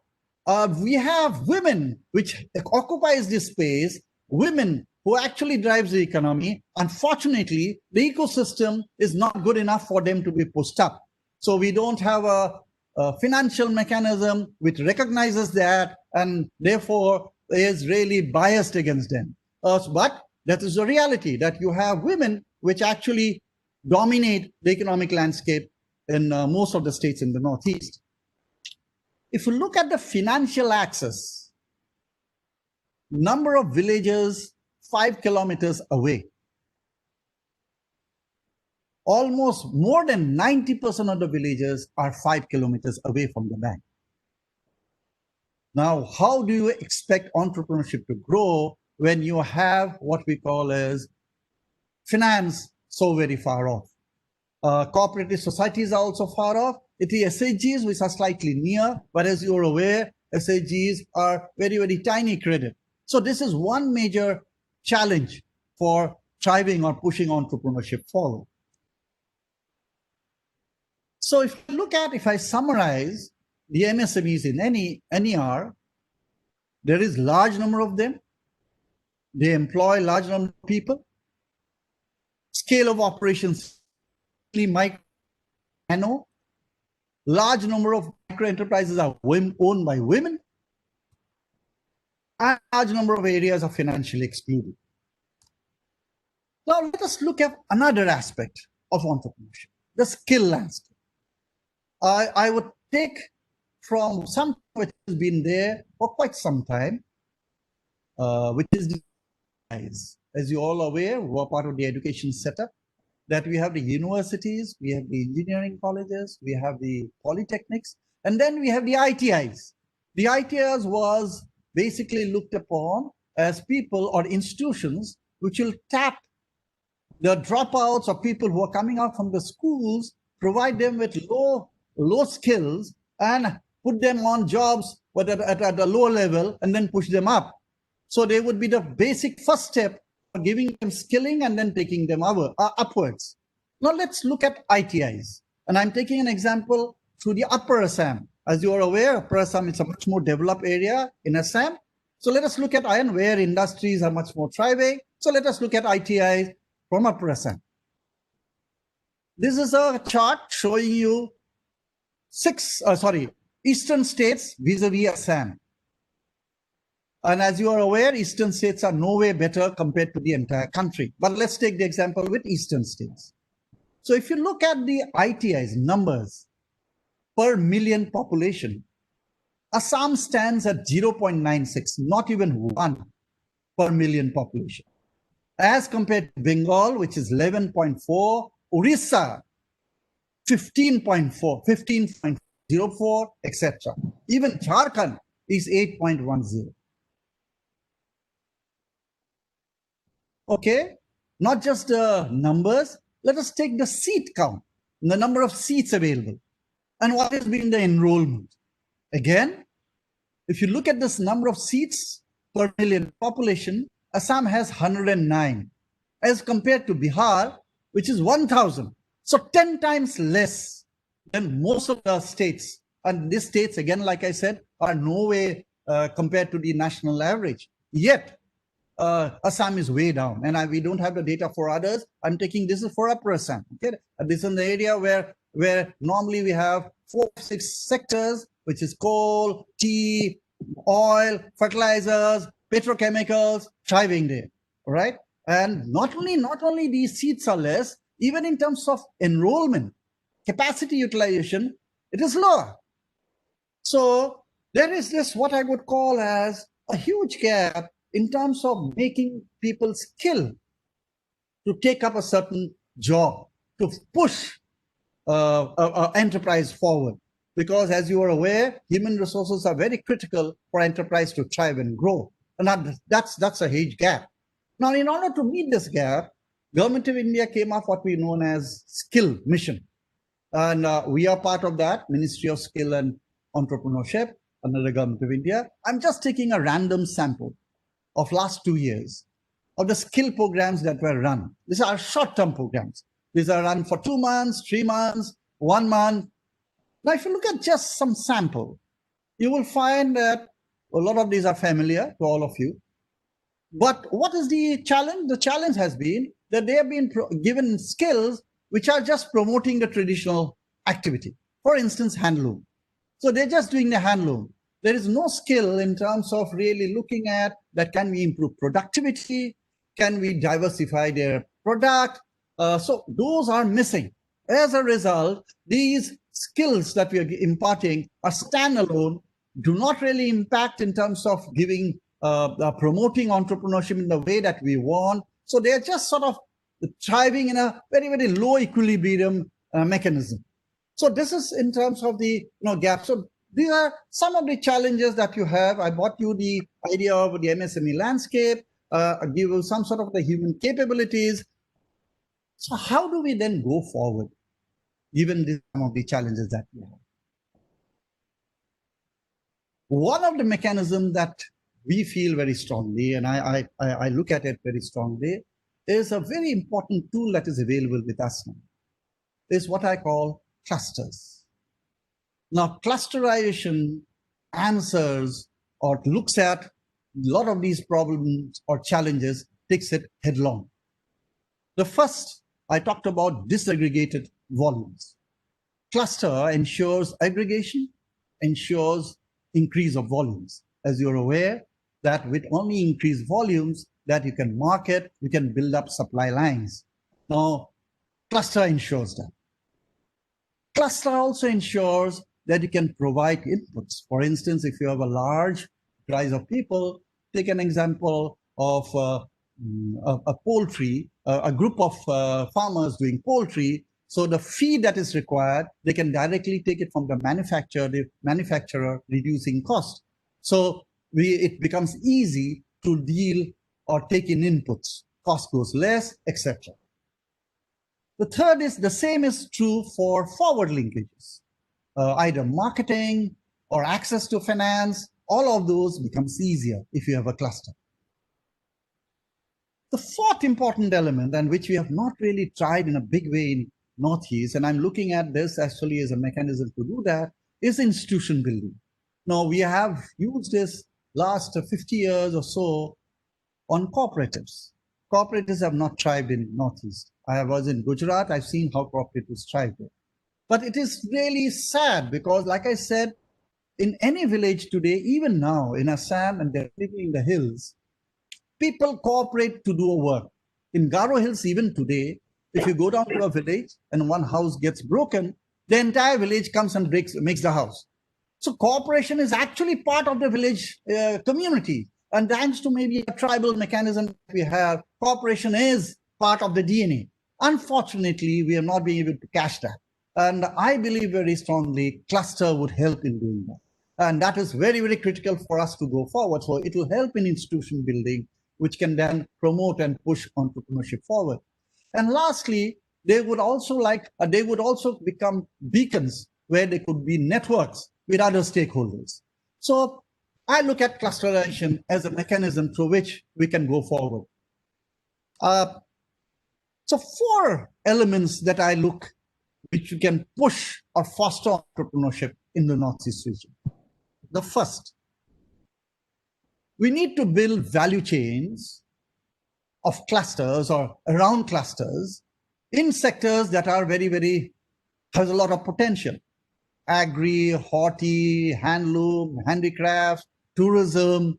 we have women which occupies this space, women who actually drives the economy. Unfortunately, the ecosystem is not good enough for them to be pushed up. So we don't have a financial mechanism which recognizes that and therefore is really biased against them. But that is the reality, that you have women which actually dominate the economic landscape in most of the states in the Northeast. If you look at the financial access, number of villages 5 kilometers away, almost more than 90% of the villages are 5 kilometers away from the bank. Now, how do you expect entrepreneurship to grow when you have what we call as finance so very far off? Cooperative societies are also far off. It is SHGs which are slightly near, but as you're aware, SHGs are very, very tiny credit. So this is one major challenge for thriving or pushing entrepreneurship forward. So if I summarize the MSMEs in any NER, there is large number of them. They employ large number of people. Scale of operations, micro, nano. Large number of micro enterprises are owned by women. And large number of areas are financially excluded. Now let us look at another aspect of entrepreneurship, the skill landscape. I would take from something which has been there for quite some time, which is, as you all are aware, we're part of the education setup, that we have the universities, we have the engineering colleges, we have the polytechnics, and then we have the ITIs. The ITIs was basically looked upon as people or institutions which will tap the dropouts or people who are coming out from the schools, provide them with low skills and put them on jobs but at a lower level and then push them up. So they would be the basic first step for giving them skilling and then taking them upwards. Now let's look at ITIs. And I'm taking an example through the Upper Assam. As you are aware, Upper Assam is a much more developed area in Assam. So let us look at iron where industries are much more thriving. So let us look at ITIs from Upper Assam. This is a chart showing you eastern states vis-a-vis Assam. And as you are aware, eastern states are no way better compared to the entire country. But let's take the example with eastern states. So if you look at the ITIs numbers per million population, Assam stands at 0.96, not even 1 per million population. As compared to Bengal, which is 11.4, Orissa, 15.4, 15.04, etc. Even Jharkhand is 8.10. Okay, not just the numbers, let us take the seat count, the number of seats available, and what has been the enrollment. Again, if you look at this number of seats per million population, Assam has 109 as compared to Bihar, which is 1,000. So 10 times less than most of the states. And these states, again, like I said, are no way compared to the national average. Yet, Assam is way down. And we don't have the data for others. I'm taking this is for Upper Assam. Okay? This is an area where normally we have 4-6 sectors, which is coal, tea, oil, fertilizers, petrochemicals, thriving there. All right? And not only these seats are less, even in terms of enrollment, capacity utilization, it is lower. So there is this what I would call as a huge gap in terms of making people skill to take up a certain job, to push an enterprise forward. Because as you are aware, human resources are very critical for enterprise to thrive and grow. And that's a huge gap. Now, in order to meet this gap, Government of India came up what we know as skill mission. And we are part of that, Ministry of Skill and Entrepreneurship under the Government of India. I'm just taking a random sample of last 2 years of the skill programs that were run. These are short-term programs. These are run for 2 months, 3 months, 1 month. Now, if you look at just some sample, you will find that a lot of these are familiar to all of you. But what is the challenge? The challenge has been that they have been given skills which are just promoting the traditional activity. For instance, handloom. So they're just doing the handloom. There is no skill in terms of really looking at that. Can we improve productivity? Can we diversify their product? So those are missing. As a result, these skills that we are imparting are standalone, do not really impact in terms of giving promoting entrepreneurship in the way that we want. So they're just sort of thriving in a very, very low equilibrium mechanism. So this is in terms of the gap. So these are some of the challenges that you have. I brought you the idea of the MSME landscape, give you some sort of the human capabilities. So how do we then go forward, given some of the challenges that we have? One of the mechanisms that we feel very strongly, and I look at it very strongly, is a very important tool that is available with us now, is what I call clusters. Now, clusterization answers or looks at a lot of these problems or challenges, takes it headlong. The first, I talked about disaggregated volumes. Cluster ensures aggregation, ensures increase of volumes. As you're aware, that with only increased volumes that you can market, you can build up supply lines. Now, cluster ensures that. Cluster also ensures that you can provide inputs. For instance, if you have a large rise of people, take an example of a poultry, a group of farmers doing poultry. So the feed that is required, they can directly take it from the manufacturer, reducing cost. So it becomes easy to deal or take in inputs. Cost goes less, etc. The third is the same is true for forward linkages, either marketing or access to finance. All of those becomes easier if you have a cluster. The fourth important element, and which we have not really tried in a big way in Northeast, and I'm looking at this actually as a mechanism to do that, is institution building. Now, we have used this last 50 years or so on cooperatives. Cooperatives have not thrived in Northeast. I was in Gujarat, I've seen how cooperatives thrive there. But it is really sad because, like I said, in any village today, even now in Assam and they're living in the hills, people cooperate to do a work. In Garo Hills, even today, if you go down to a village and one house gets broken, the entire village comes and makes the house. So cooperation is actually part of the village community. And thanks to maybe a tribal mechanism we have, cooperation is part of the DNA. Unfortunately, we are not being able to catch that. And I believe very strongly cluster would help in doing that. And that is very, very critical for us to go forward. So it will help in institution building, which can then promote and push entrepreneurship forward. And lastly, they would also become beacons where there could be networks with other stakeholders. So I look at clusterization as a mechanism through which we can go forward. So 4 elements that I look, which you can push or foster entrepreneurship in the Northeast region. The first, we need to build value chains of clusters or around clusters in sectors that are very, very, has a lot of potential. Agri, horti, handloom, handicrafts, tourism.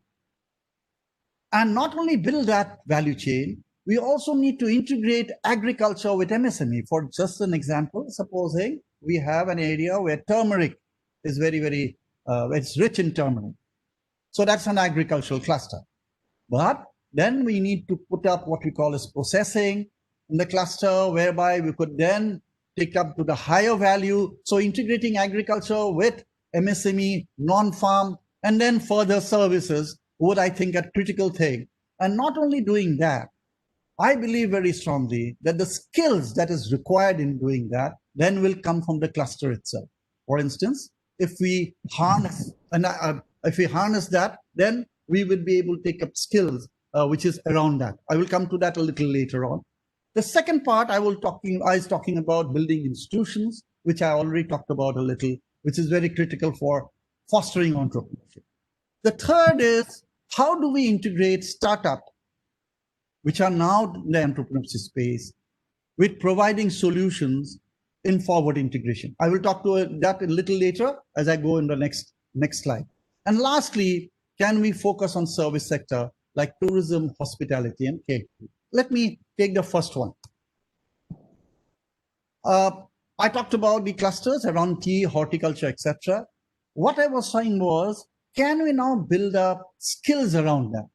And not only build that value chain, we also need to integrate agriculture with MSME. For just an example, supposing we have an area where turmeric is very, very, it's rich in turmeric. So that's an agricultural cluster. But then we need to put up what we call as processing in the cluster, whereby we could then take up to the higher value. So integrating agriculture with MSME, non-farm, and then further services would, I think, a critical thing. And not only doing that, I believe very strongly that the skills that is required in doing that then will come from the cluster itself. For instance, if we harness that, then we will be able to take up skills which is around that. I will come to that a little later on. The second part I was talking about building institutions. which I already talked about a little, which is very critical for fostering entrepreneurship. The third is, how do we integrate startup, which are now in the entrepreneurship space, with providing solutions in forward integration? I will talk to that a little later as I go in the next slide. And lastly, can we focus on service sector like tourism, hospitality, and catering? Let me take the first one. I talked about the clusters around tea, horticulture, etc. What I was saying was, can we now build up skills around that?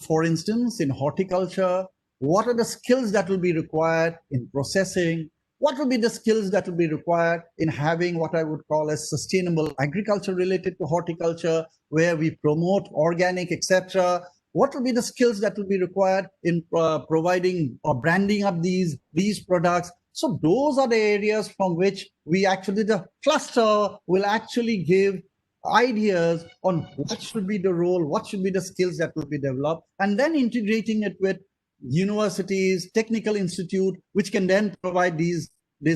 For instance, in horticulture, what are the skills that will be required in processing? What will be the skills that will be required in having what I would call as sustainable agriculture related to horticulture, where we promote organic, etc.? What will be the skills that will be required in providing or branding up these products? So those are the areas from which we actually, the cluster will actually give ideas on what should be the role, what should be the skills that will be developed, and then integrating it with universities, technical institute, which can then provide these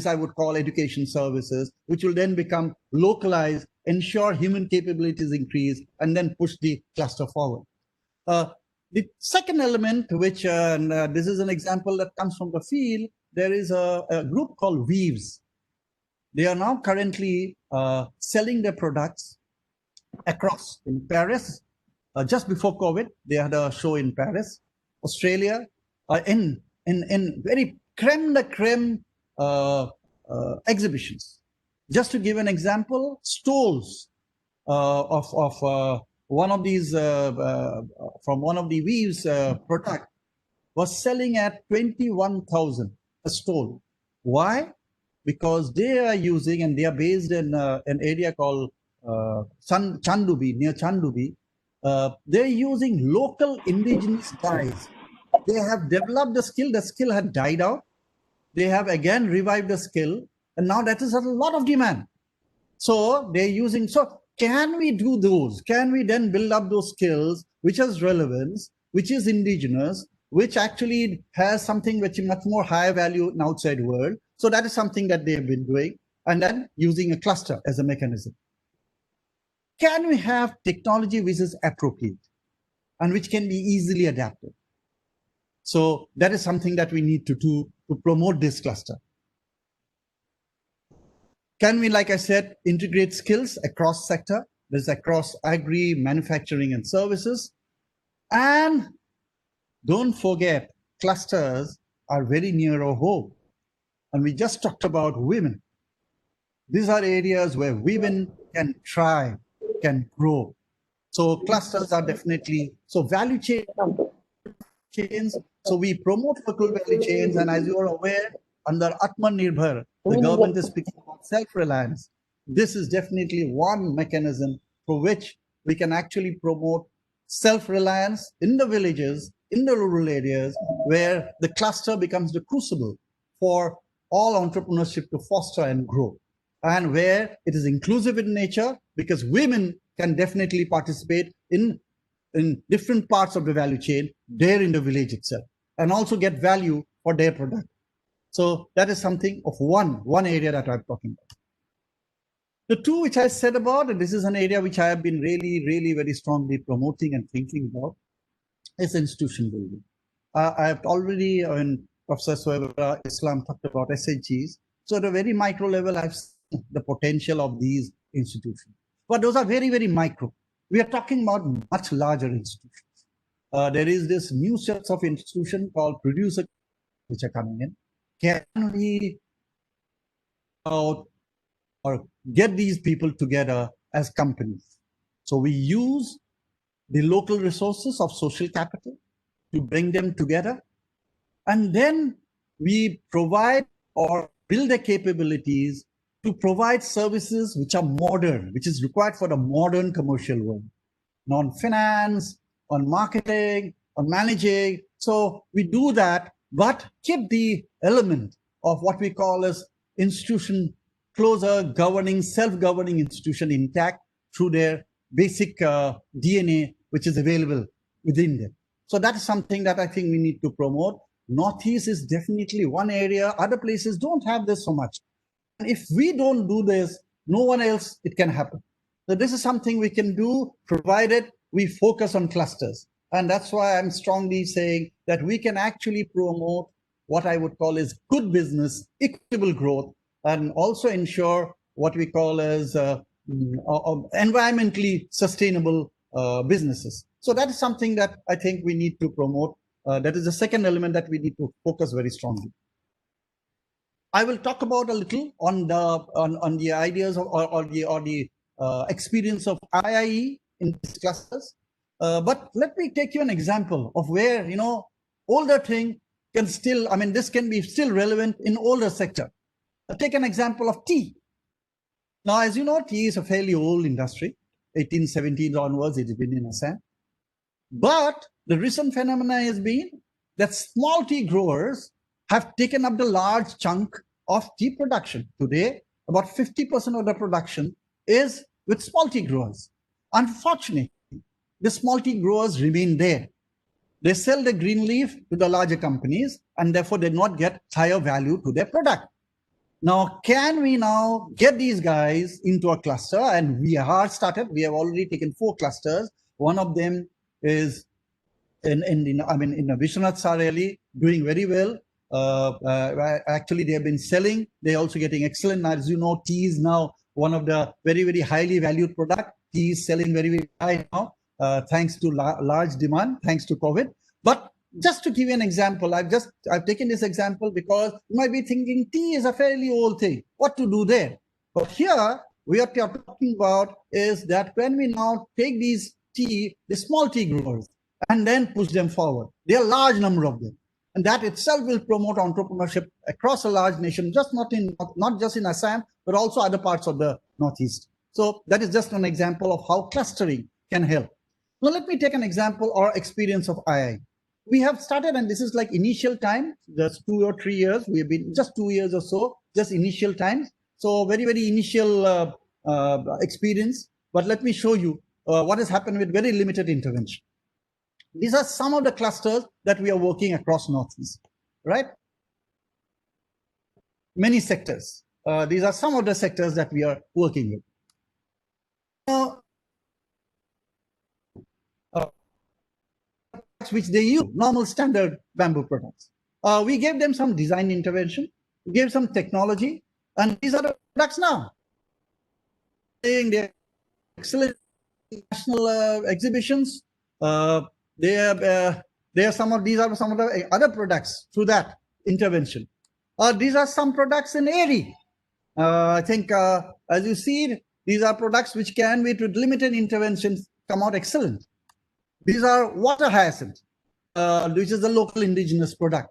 I would call education services, which will then become localized, ensure human capabilities increase, and then push the cluster forward. The second element, which this is an example that comes from the field, there is a group called Weaves. They are now currently selling their products across in Paris. Just before COVID, they had a show in Paris, Australia, in very creme de creme exhibitions. Just to give an example, stoles of one of these from one of the Weaves product was selling at 21,000 a stole. Why? Because they are using, and they are based in an area called Chandubi, near Chandubi. They're using local indigenous dyes. They have developed the skill had died out. They have again revived the skill, and now that is a lot of demand. So they're using, so can we do those? Can we then build up those skills, which has relevance, which is indigenous, which actually has something which is much more higher value in outside world? So that is something that they've been doing, and then using a cluster as a mechanism. Can we have technology which is appropriate and which can be easily adapted? So that is something that we need to do to promote this cluster. Can we, like I said, integrate skills across sector? This is across agri, manufacturing, and services. And don't forget, clusters are very near our home. And we just talked about women. These are areas where women can thrive, can grow. So clusters are definitely, so value chains. So we promote local value chains, and as you are aware, under Atmanirbhar, the government is speaking about self-reliance. This is definitely one mechanism for which we can actually promote self-reliance in the villages, in the rural areas, where the cluster becomes the crucible for all entrepreneurship to foster and grow, and where it is inclusive in nature, because women can definitely participate in different parts of the value chain there in the village itself, and also get value for their product. So that is something of one area that I'm talking about. The two which I said about, and this is an area which I have been really very strongly promoting and thinking about, is institution building. I have already, when Professor Sohaib Islam talked about SHGs, so at a very micro level, I've seen the potential of these institutions. But those are very micro. We are talking about much larger institutions. There is this new set of institutions called producer, which are coming in. Can we out or get these people together as companies? So we use the local resources of social capital to bring them together, and then we provide or build the capabilities to provide services which are modern, which is required for the modern commercial world, non-finance, on marketing, on managing. So we do that, but keep the element of what we call as institution, closer governing, self-governing institution intact through their basic DNA, which is available within them. So that is something that I think we need to promote. Northeast is definitely one area. Other places don't have this so much. if we don't do this, no one else, it can happen. So this is something we can do, provided we focus on clusters. And that's why I'm strongly saying that we can actually promote what I would call is good business, equitable growth, and also ensure what we call as environmentally sustainable businesses. So that is something that I think we need to promote. That is the second element that we need to focus very strongly. I will talk about a little on the ideas of, or the experience of IIE in these clusters. But let me take you an example of where, older thing can still, this can be still relevant in older sector. Take an example of tea. Now, as you know, tea is a fairly old industry. 1870s onwards, it has been in Assam. But the recent phenomena has been that small tea growers have taken up the large chunk of tea production. Today, about 50% of the production is with small tea growers. Unfortunately, the small tea growers remain there. They sell the green leaf to the larger companies, and therefore they do not get higher value to their product. Now, can we now get these guys into a cluster? And we have started. We have already taken 4 clusters. One of them is in Vishwanath Sareli, doing very well. Actually, they have been selling. They're also getting excellent. As you know, tea is now one of the very, very highly valued product. Tea is selling very, very high now, thanks to large demand, thanks to COVID. But just to give you an example, I've taken this example because you might be thinking tea is a fairly old thing. What to do there? But here, we are talking about is that when we now take these tea, the small tea growers, and then push them forward. There are a large number of them. And that itself will promote entrepreneurship across a large nation, not just in Assam, but also other parts of the Northeast. So that is just an example of how clustering can help. Now, let me take an example or experience of II. We have started, and this is like initial time, just 2 or 3 years. We have been just 2 years or so, just initial times. So very, very initial experience. But let me show you what has happened with very limited intervention. These are some of the clusters that we are working across Northeast, right? Many sectors. These are some of the sectors that we are working with. Now, which they use, normal standard bamboo products. We gave them some design intervention, we gave some technology, and these are the products now. They're excellent national exhibitions. These are some of the other products through that intervention. These are some products in AIRI. I think, as you see, these are products which can, with limited interventions, come out excellent. These are water hyacinth, which is the local indigenous product.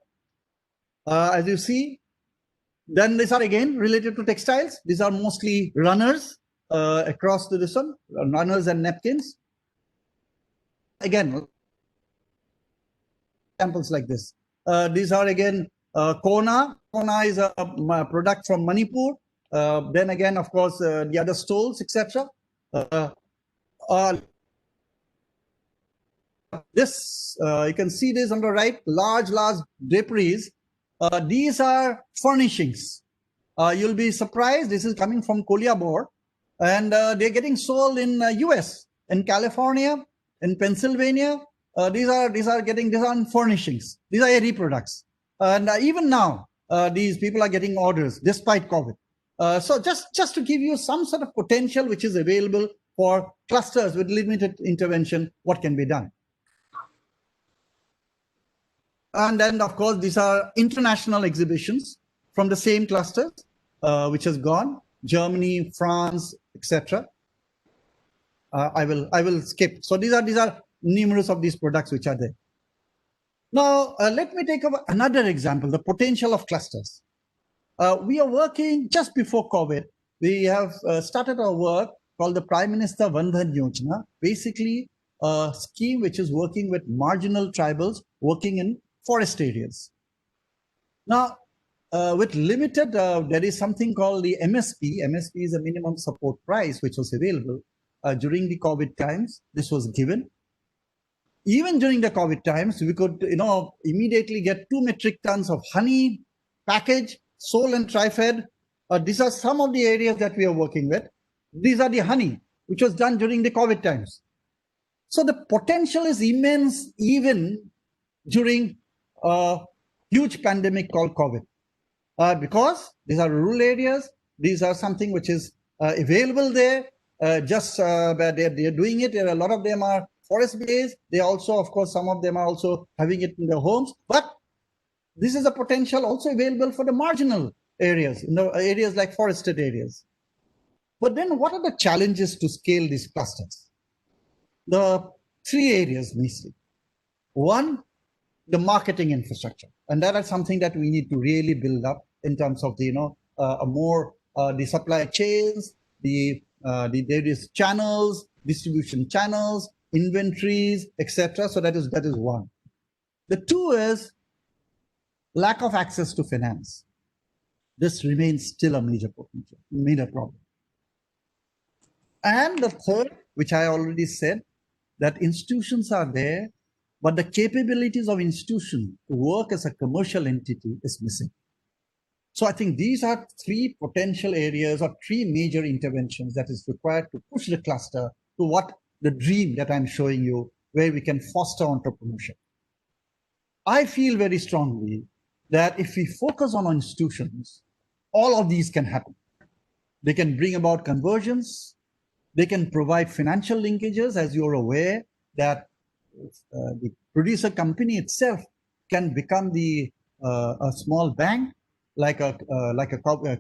As you see, then these are again related to textiles. These are mostly runners across the sun, runners and napkins. Again, examples like this. These are again Kona. Kona is a product from Manipur. Then again, of course, the other stoles, etc. This you can see this on the right, large draperies. These are furnishings. You'll be surprised. This is coming from Koliabor, and they're getting sold in US, in California, in Pennsylvania. These are furnishings. These are AIRI products, and even now these people are getting orders despite COVID. So just to give you some sort of potential which is available for clusters with limited intervention, what can be done. And then, of course, these are international exhibitions from the same clusters, which has gone, Germany, France, etc. I will skip. So these are numerous of these products which are there. Now, let me take another example, the potential of clusters. We are working just before COVID. We have started our work called the Prime Minister Vandhan Yojana, basically a scheme which is working with marginal tribals working in forest areas. Now, with limited, there is something called the MSP. MSP is a minimum support price, which was available during the COVID times. This was given. Even during the COVID times, we could, immediately get 2 metric tons of honey package, sold and tri-fed These are some of the areas that we are working with. These are the honey, which was done during the COVID times. So the potential is immense even during a huge pandemic called COVID. Because these are rural areas, these are something which is available there, where they're doing it. A lot of them are forest-based. They also, of course, some of them are also having it in their homes. But this is a potential also available for the marginal areas, in the areas like forested areas. But then what are the challenges to scale these clusters? The three areas, mostly. One, the marketing infrastructure. And that is something that we need to really build up in terms of the, the supply chains, the various channels, distribution channels, inventories, etc. So that is one. The two is lack of access to finance. This remains still a major problem. And the third, which I already said, that institutions are there, but the capabilities of institution to work as a commercial entity is missing. So I think these are three potential areas or three major interventions that is required to push the cluster to what the dream that I'm showing you, where we can foster entrepreneurship. I feel very strongly that if we focus on institutions, all of these can happen. They can bring about conversions. They can provide financial linkages, as you're aware that the producer company itself can become a small bank, like a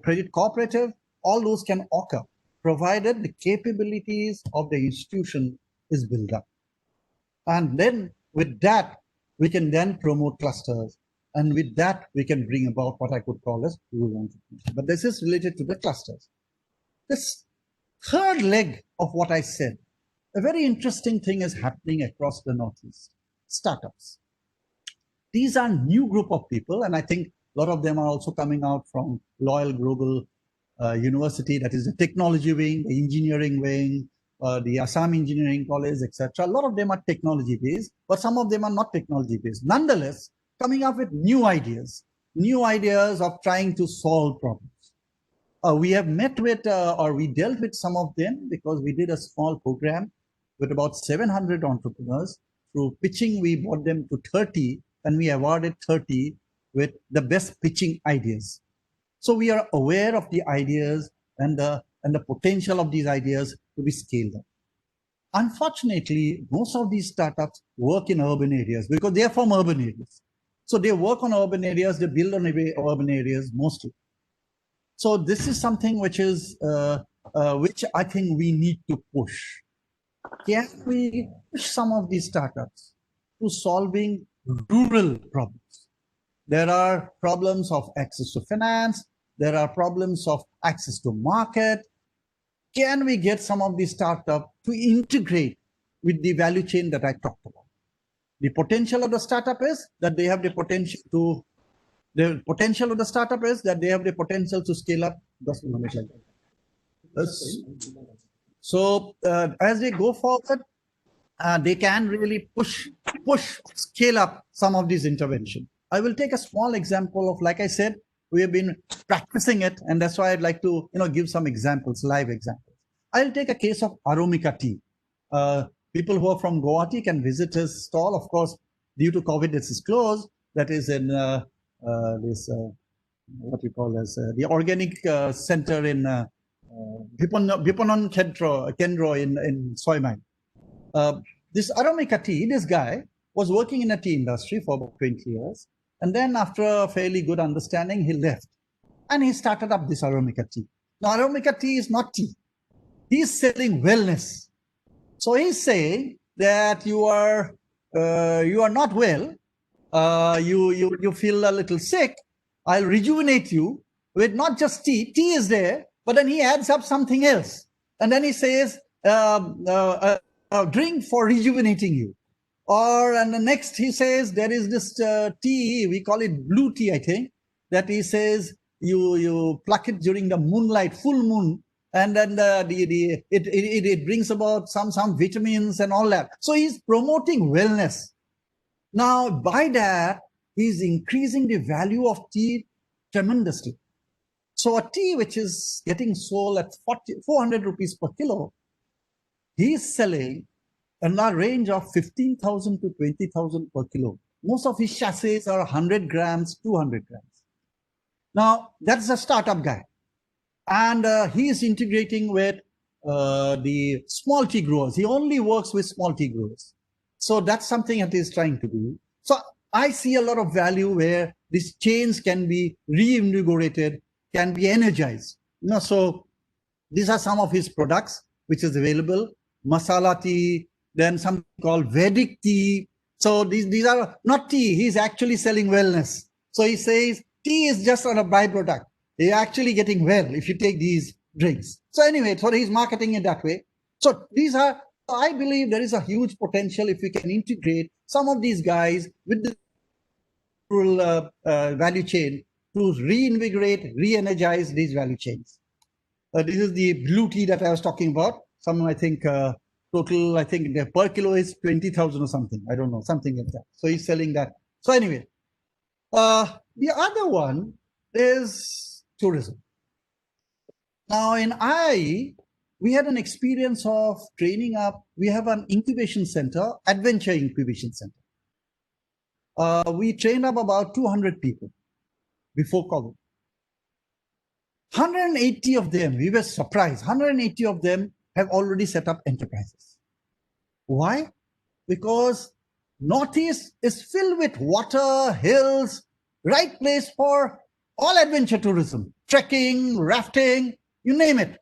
credit cooperative. All those can occur, provided the capabilities of the institution is built up. And then with that, we can then promote clusters. And with that, we can bring about what I could call as rural entrepreneurship. But this is related to the clusters. This third leg of what I said, a very interesting thing is happening across the Northeast. Startups. These are new group of people, and I think a lot of them are also coming out from Loyal Global University, that is the technology wing, the engineering wing, the Assam Engineering College, etc. A lot of them are technology-based, but some of them are not technology-based. Nonetheless, coming up with new ideas of trying to solve problems. We have met with, or we dealt with some of them because we did a small program with about 700 entrepreneurs. Through pitching, we brought them to 30, and we awarded 30 with the best pitching ideas. So we are aware of the ideas and the potential of these ideas to be scaled up. Unfortunately, most of these startups work in urban areas because they are from urban areas. So they work on urban areas, they build on urban areas mostly. So this is something which is which I think we need to push. Can we push some of these startups to solving rural problems? There are problems of access to finance. There are problems of access to market. Can we get some of these startups to integrate with the value chain that I talked about? The potential of the startup is that they have the potential to, the potential of the startup is that they have the potential to scale up. So as they go forward, they can really push, scale up some of these interventions. I will take a small example of, like I said, we have been practicing it, and that's why I'd like to, give some examples, live examples. I'll take a case of Aromika tea. People who are from Guwahati can visit his stall. Of course, due to COVID, this is closed. That is in this, what we call as the organic center in Bipanan Kendro in Soimai. This Aromika tea, this guy was working in a tea industry for about 20 years. And then after a fairly good understanding, he left. And he started up this Aromika tea. Now, Aromika tea is not tea. He's selling wellness. So he's saying that you are not well. You feel a little sick. I'll rejuvenate you with not just tea. Tea is there, but then he adds up something else. And then he says, drink for rejuvenating you. And the next he says, there is this tea, we call it blue tea, I think, that he says you pluck it during the moonlight, full moon, and then it brings about some vitamins and all that. So he's promoting wellness. Now, by that, he's increasing the value of tea tremendously. So a tea which is getting sold at 400 rupees per kilo, he is selling in a range of 15,000 to 20,000 per kilo. Most of his sachets are 100 grams, 200 grams. Now, that's a startup guy. And he is integrating with the small tea growers. He only works with small tea growers. So that's something that he's trying to do. So I see a lot of value where these chains can be reinvigorated, can be energized. So these are some of his products which is available. Masala tea, then something called Vedic tea. So these are not tea. He's actually selling wellness. So he says tea is just on a byproduct. You're actually getting well if you take these drinks. So anyway, so he's marketing it that way. So these are, I believe there is a huge potential if we can integrate some of these guys with the rural value chain to reinvigorate, re-energize these value chains. This is the blue tea that I was talking about. Some, I think, total, I think the per kilo is 20,000 or something. I don't know, something like that. So he's selling that. So anyway, the other one is tourism. Now in IIE, we had an experience of training up. We have an incubation center, adventure incubation center. We trained up about 200 people before COVID. 180 of them, we were surprised, 180 of them have already set up enterprises. Why? Because Northeast is filled with water, hills, right place for all adventure tourism, trekking, rafting, you name it.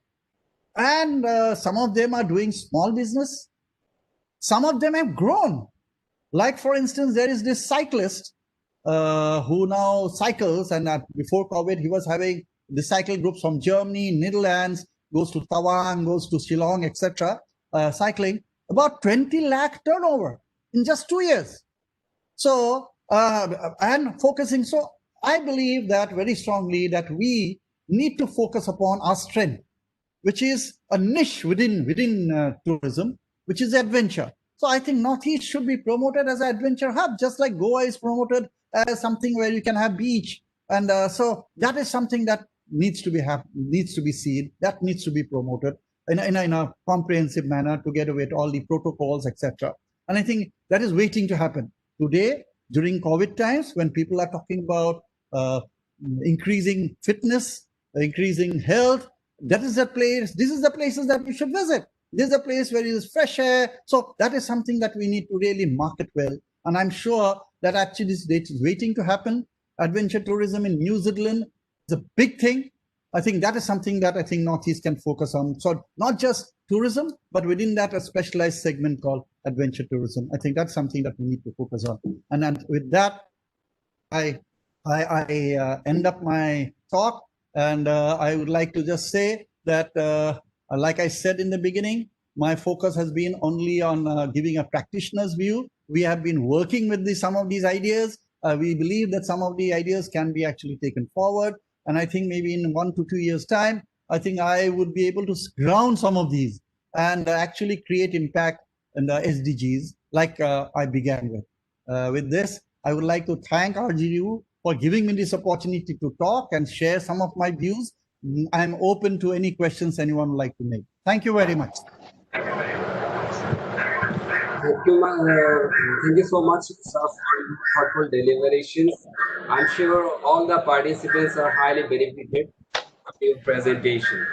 And some of them are doing small business. Some of them have grown. Like, for instance, there is this cyclist who now cycles, and before COVID, he was having the cycle groups from Germany, Netherlands, goes to Tawang, goes to Shillong, etc. Cycling, about 20 lakh turnover in just 2 years. So, and focusing. So I believe that very strongly that we need to focus upon our strength, which is a niche within tourism, which is adventure. So I think Northeast should be promoted as an adventure hub, just like Goa is promoted as something where you can have beach. And so that is something that needs to be seen, that needs to be promoted in a comprehensive manner together with all the protocols, etc. And I think that is waiting to happen. Today, during COVID times, when people are talking about increasing fitness, increasing health, that is the place, this is the places that we should visit. This is a place where it is fresh air. So that is something that we need to really market well. And I'm sure that actually this date is waiting to happen. Adventure tourism in New Zealand is a big thing. I think that is something that I think Northeast can focus on. So not just tourism, but within that a specialized segment called adventure tourism. I think that's something that we need to focus on. And then with that, I end up my talk. And I would like to just say that, like I said in the beginning, my focus has been only on giving a practitioner's view. We have been working with some of these ideas. We believe that some of the ideas can be actually taken forward. And I think maybe in 1 to 2 years' time, I think I would be able to ground some of these and actually create impact in the SDGs like I began with. With this, I would like to thank RGU for giving me this opportunity to talk and share some of my views. I'm open to any questions anyone would like to make. Thank you very much. Thank you so much, sir, for your thoughtful deliberations. I'm sure all the participants are highly benefited from your presentation.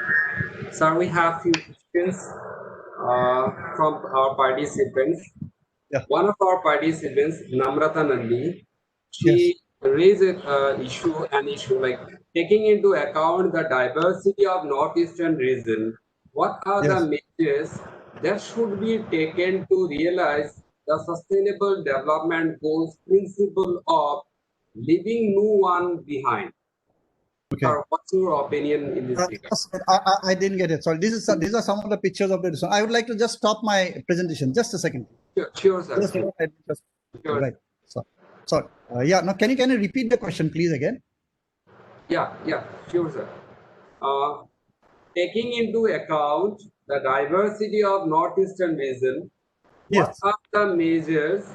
Sir, we have few questions from our participants. Yeah. One of our participants, Namrata Nandi, Yes. she raised an issue like taking into account the diversity of Northeastern region. What are Yes. the measures that should be taken to realize the Sustainable Development Goals principle of leaving no one behind? Okay. Sir, what's your opinion in this regard? I didn't get it. Sorry. These are some of the pictures of the resort. I would like to just stop my presentation. Just a second. Sure, sir. Just a minute. Sure. Right. Sorry. Yeah. Now, can you repeat the question, please, again? Yeah, sure, sir. Taking into account the diversity of Northeastern region, Yes. what are the measures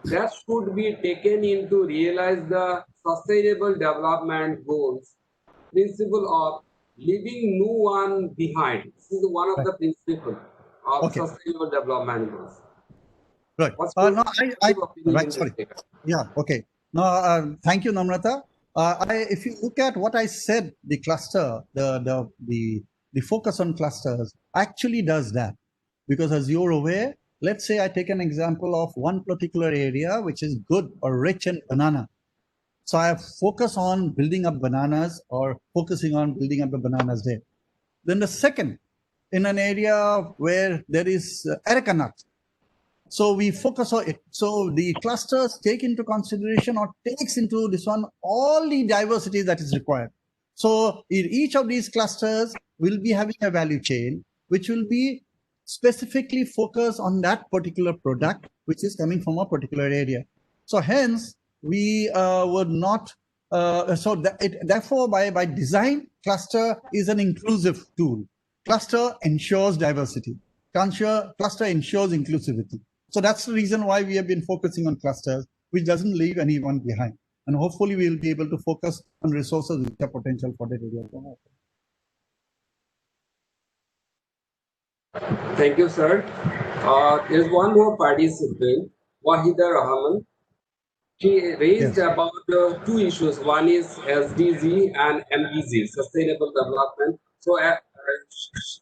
that should be taken in to realize the Sustainable Development Goals principle of leaving no one behind. This is one of the principles of Okay. sustainable development goals. Right. What's your No, opinion right. in this Sorry. regard? Yeah. Okay. No, thank you, Namrata. If you look at what I said, the cluster, the focus on clusters actually does that, because as you're aware, let's say I take an example of one particular area which is good or rich in banana. So I focus on building up bananas, or focusing on building up the bananas there. Then the second, in an area where there is areca nut. So we focus on it. So the clusters take into consideration, or takes into this one, all the diversity that is required. So in each of these clusters will be having a value chain, which will be specifically focused on that particular product, which is coming from a particular area. So hence, we would not, therefore by design, cluster is an inclusive tool. Cluster ensures diversity. Cluster ensures inclusivity. So that's the reason why we have been focusing on clusters, which doesn't leave anyone behind. And hopefully we'll be able to focus on resources which are potential for that area. Thank you, sir. There's one more participant, Wahida Rahman. She raised Yes. about two issues. One is SDG and MDG, Sustainable Development. So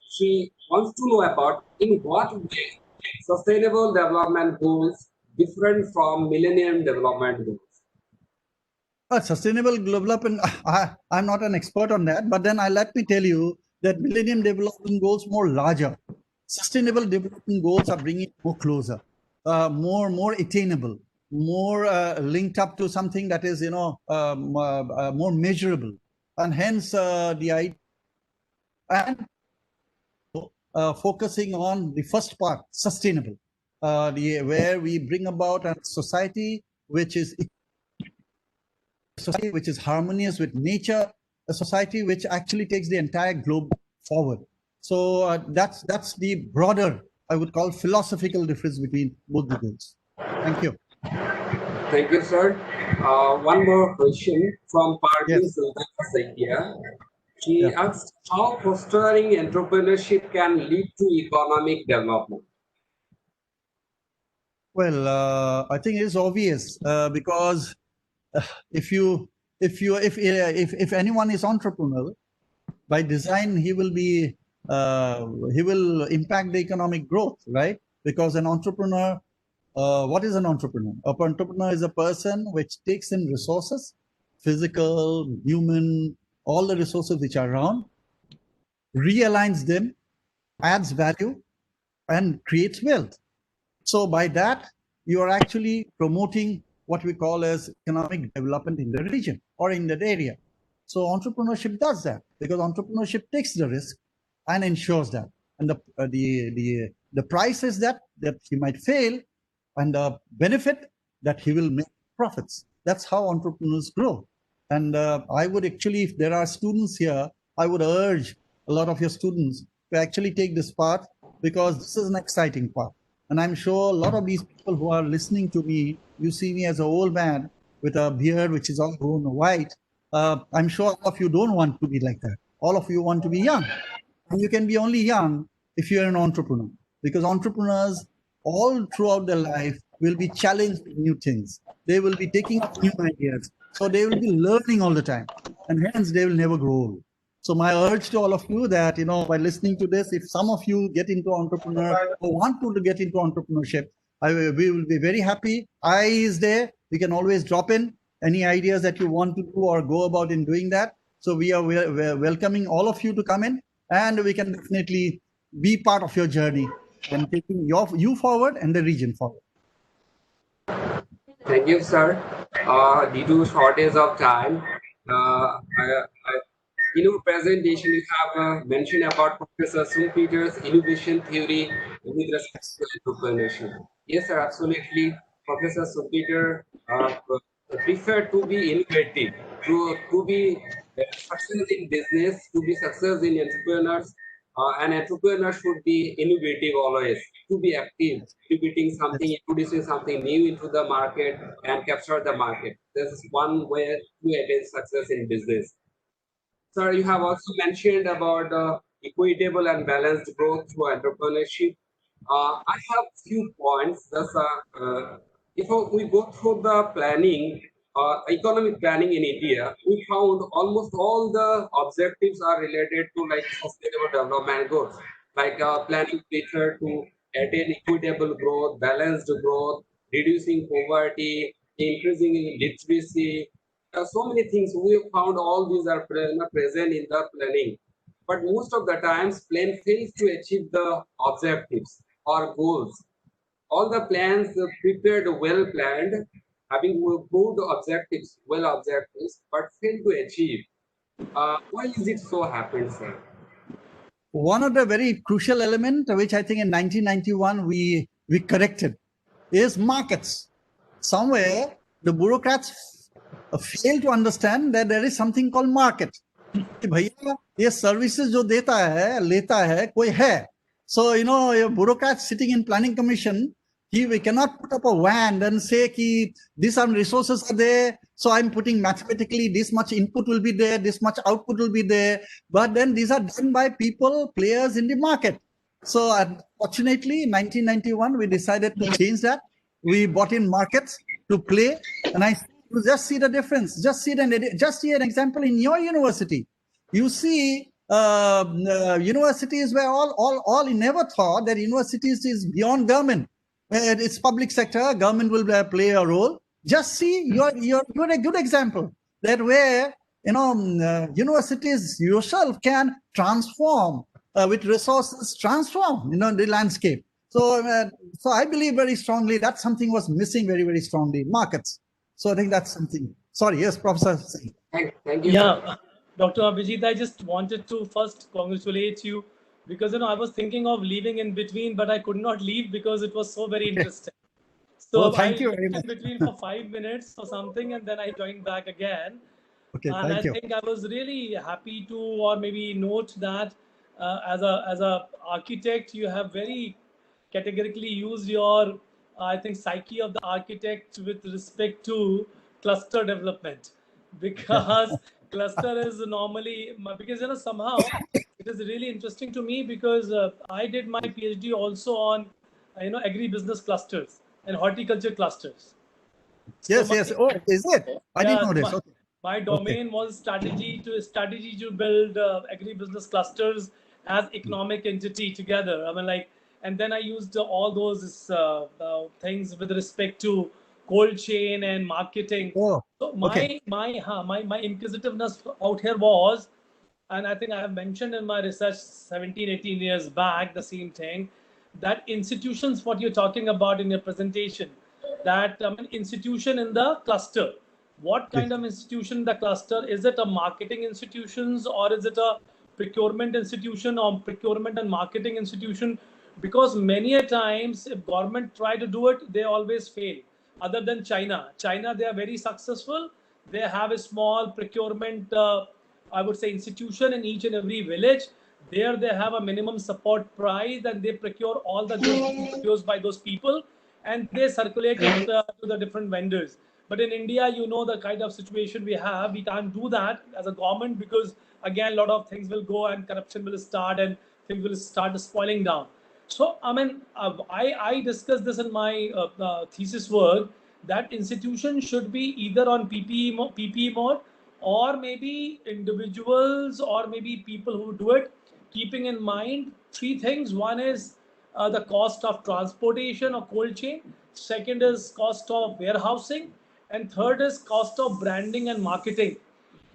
she wants to know about in what way Sustainable Development Goals different from Millennium Development Goals. Sustainable development, I'm not an expert on that, but then let me tell you that Millennium Development Goals more larger. Sustainable development goals are bringing more closer, more attainable, more linked up to something that is, more measurable. And hence the idea, and focusing on the first part, sustainable, where we bring about a society which is harmonious with nature, a society which actually takes the entire globe forward. So that's the broader, I would call, philosophical difference between both the goals. Thank you. Thank you, sir. One more question from Parveen Yes. Sultan Saikia. She Yeah. asked how fostering entrepreneurship can lead to economic development. Well, I think it's obvious, because if anyone is entrepreneurial, by design he will impact the economic growth, right? Because an entrepreneur, what is an entrepreneur? An entrepreneur is a person which takes in resources, physical, human, all the resources which are around, realigns them, adds value, and creates wealth. So by that, you are actually promoting what we call as economic development in the region or in that area. So entrepreneurship does that, because entrepreneurship takes the risk and ensures that. And the price is that he might fail, and the benefit that he will make profits. That's how entrepreneurs grow. And I would actually, if there are students here, I would urge a lot of your students to actually take this path, because this is an exciting path. And I'm sure a lot of these people who are listening to me, you see me as an old man with a beard which is all grown white. I'm sure all of you don't want to be like that. All of you want to be young. And you can be only young if you're an entrepreneur, because entrepreneurs all throughout their life will be challenged with new things. They will be taking up new ideas. So they will be learning all the time. And hence they will never grow old. So my urge to all of you that, by listening to this, if some of you get into entrepreneur or want to get into entrepreneurship, we will be very happy. I is there. We can always drop in any ideas that you want to do or go about in doing that. So we're welcoming all of you to come in, and we can definitely be part of your journey and taking you forward and the region forward. Thank you, sir. Due to shortage of time, in your presentation, you have mentioned about Professor Schumpeter's innovation theory with respect to entrepreneurship. Yes, sir, absolutely. Professor Schumpeter preferred to be innovative, to be success in business, to be success in entrepreneurs. An entrepreneur should be innovative always, to be active, innovating something, introducing something new into the market and capture the market. This is one way to attain success in business. Sir, you have also mentioned about equitable and balanced growth through entrepreneurship. I have few points. If we go through the planning, economic planning in India, we found almost all the objectives are related to like sustainable development goals, like planning future to attain equitable growth, balanced growth, reducing poverty, increasing literacy, so many things we found all these are present in the planning, but most of the times plan fails to achieve the objectives or goals. All the plans prepared well planned, having good objectives, well objectives, but fail to achieve. Why is it so happened, sir? One of the very crucial element, which I think in 1991 we corrected, is markets. Somewhere the bureaucrats fail to understand that there is something called market. कि भैया ये services जो देता है लेता है कोई है. So bureaucrats sitting in planning commission, we cannot put up a wand and say कि these are resources are there, so I'm putting mathematically this much input will be there, this much output will be there, but then these are done by people, players in the market. So unfortunately in 1991 we decided to change that. We bought in markets to play, and I just see the difference. Just see an example in your university. You see universities where all never thought that universities is beyond government. It's public sector, government will play a role. Just see, you're a good example that where universities yourself can transform with resources, transform the landscape. So I believe very strongly that something was missing very, very strongly, markets. So I think that's something. Sorry, yes, Professor. Thank you. Yeah, Sir. Dr. Abhijit, I just wanted to first congratulate you because I was thinking of leaving in between, but I could not leave because it was so very interesting. So Oh, thank I you very left much. in between for 5 minutes or something, and then I joined back again. Okay, And I thank you. think I was really happy to, or maybe note that as a architect, you have very categorically used your, I think, psyche of the architect with respect to cluster development, because cluster is normally because somehow it is really interesting to me because I did my PhD also on agri-business clusters and horticulture clusters. So Yes, my yes. Oh, is it? I didn't yeah, know so this. my, Okay. my Okay. domain was strategy to build agri-business clusters as economic entity together. I mean, like, and then I used all those things with respect to cold chain and marketing. Oh, So okay. my inquisitiveness out here was, and I think I have mentioned in my research 17, 18 years back, the same thing, that institutions, what you're talking about in your presentation, that an institution in the cluster, what Yes. kind of institution in the cluster? Is it a marketing institutions or is it a procurement institution or procurement and marketing institution? Because many a times if government try to do it, they always fail. Other than China, they are very successful. They have a small procurement I would say institution in each and every village. There they have a minimum support price and they procure all the goods produced by those people and they circulate it to the different vendors. But in India, the kind of situation we have, we can't do that as a government because again, a lot of things will go and corruption will start and things will start spoiling down. So, I mean, I discussed this in my thesis work that institutions should be either on PPE mode or maybe individuals or maybe people who do it, keeping in mind three things. One is the cost of transportation or cold chain. Second is cost of warehousing. And third is cost of branding and marketing.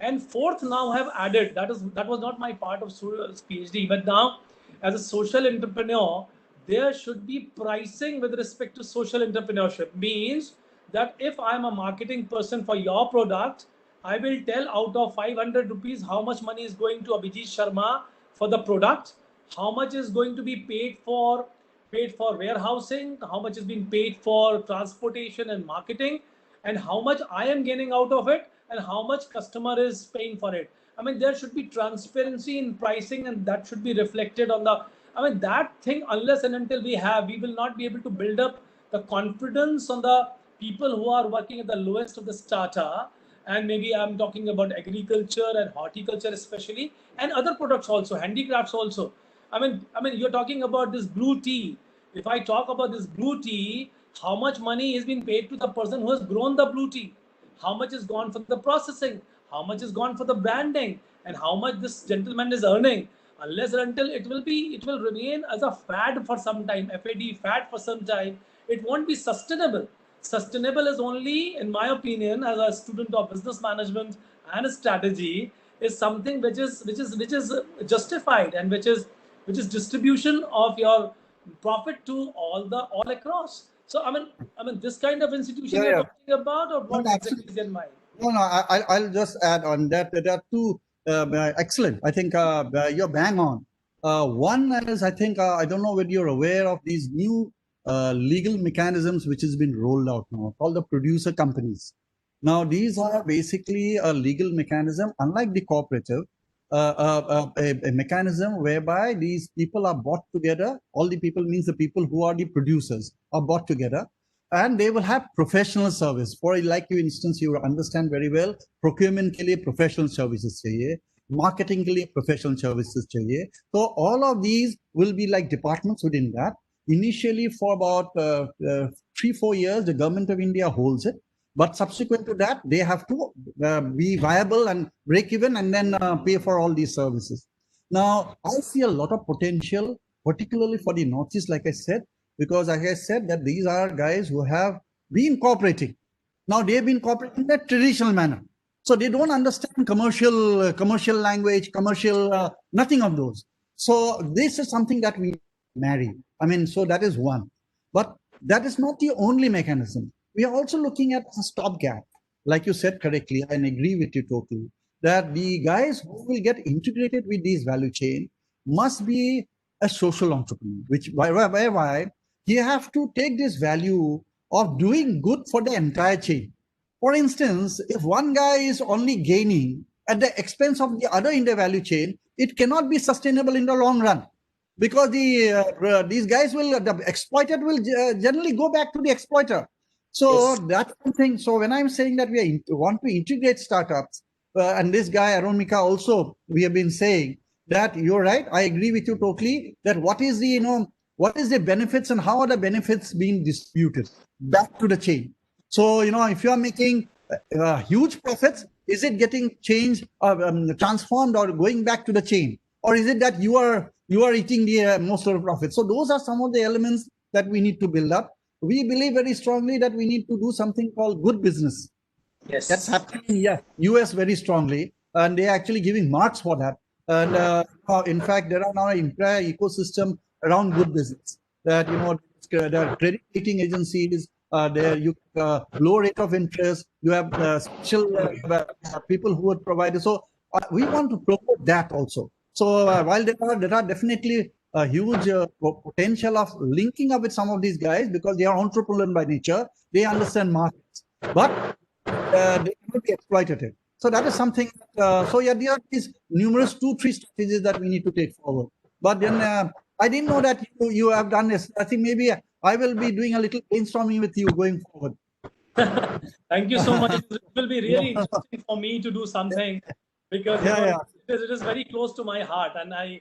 And fourth, now I have added that was not my part of PhD, but now as a social entrepreneur, there should be pricing with respect to social entrepreneurship. Means that if I'm a marketing person for your product, I will tell out of 500 rupees how much money is going to Abhijit Sharma for the product, how much is going to be paid for warehousing, how much is being paid for transportation and marketing, and how much I am gaining out of it, and how much customer is paying for it. I mean, there should be transparency in pricing, and that should be reflected on the. I mean, that thing, unless and until we will not be able to build up the confidence on the people who are working at the lowest of the strata, and maybe I'm talking about agriculture and horticulture especially, and other products also, handicrafts also. I mean, you're talking about this blue tea. If I talk about this blue tea, how much money is being paid to the person who has grown the blue tea? How much is gone for the processing? How much is gone for the branding? And how much this gentleman is earning? Unless or until it will remain as a fad for some time, FAD, fad for some time, it won't be sustainable. Sustainable is only, in my opinion, as a student of business management and strategy, is something which is justified, and which is distribution of your profit to all across. So I mean this kind of institution Yeah, you're yeah. talking about, or No, what no, exactly absolutely. is in mind? No, no, I'll just add on that. There are two excellent. I think you're bang on. One is, I think, I don't know whether you're aware of these new legal mechanisms which has been rolled out now, called the producer companies. Now, these are basically a legal mechanism, unlike the cooperative, a mechanism whereby these people are brought together. All the people means the people who are the producers are brought together, and they will have professional service. For like you instance, you understand very well, procurement के लिए professional services चाहिए, marketing के लिए professional services चाहिए. So all of these will be like departments within that. Initially for about 3-4 years, the government of India holds it. But subsequent to that, they have to be viable and break even, and then pay for all these services. Now, I see a lot of potential, particularly for the Northeast, like I said, because like I said, that these are guys who have been cooperating. Now they've been cooperating in a traditional manner. So they don't understand commercial language, nothing of those. So this is something that we marry. I mean, so that is one. But that is not the only mechanism. We are also looking at a stopgap. Like you said correctly, and I agree with you totally, that the guys who will get integrated with these value chain must be a social entrepreneur, which why you have to take this value of doing good for the entire chain. For instance, if one guy is only gaining at the expense of the other in the value chain, it cannot be sustainable in the long run, because these guys the exploited will generally go back to the exploiter. So Yes. that's something. So when I'm saying that we want to integrate startups, and this guy Aromika also, we have been saying that you're right. I agree with you totally. That what is the benefits and how are the benefits being distributed back to the chain. So if you are making huge profits, is it getting changed, transformed, or going back to the chain, or is it that you are eating the most of the profit? So those are some of the elements that we need to build up. We believe very strongly that we need to do something called good business. Yes. That's happening in US very strongly, and they're actually giving marks for that. And in fact, there are now an entire ecosystem around good business. That there are credit rating agencies. There you low rate of interest. You have special people who would provide it. So we want to promote that also. So while there are definitely a huge potential of linking up with some of these guys, because they are entrepreneurial by nature, they understand markets, but they cannot be exploitative. So that is something. So yeah, there are these numerous 2-3 strategies that we need to take forward. But then I didn't know that you have done this. I think maybe I will be doing a little brainstorming with you going forward. Thank you so much. It will be really interesting for me to do something, because it is very close to my heart, and I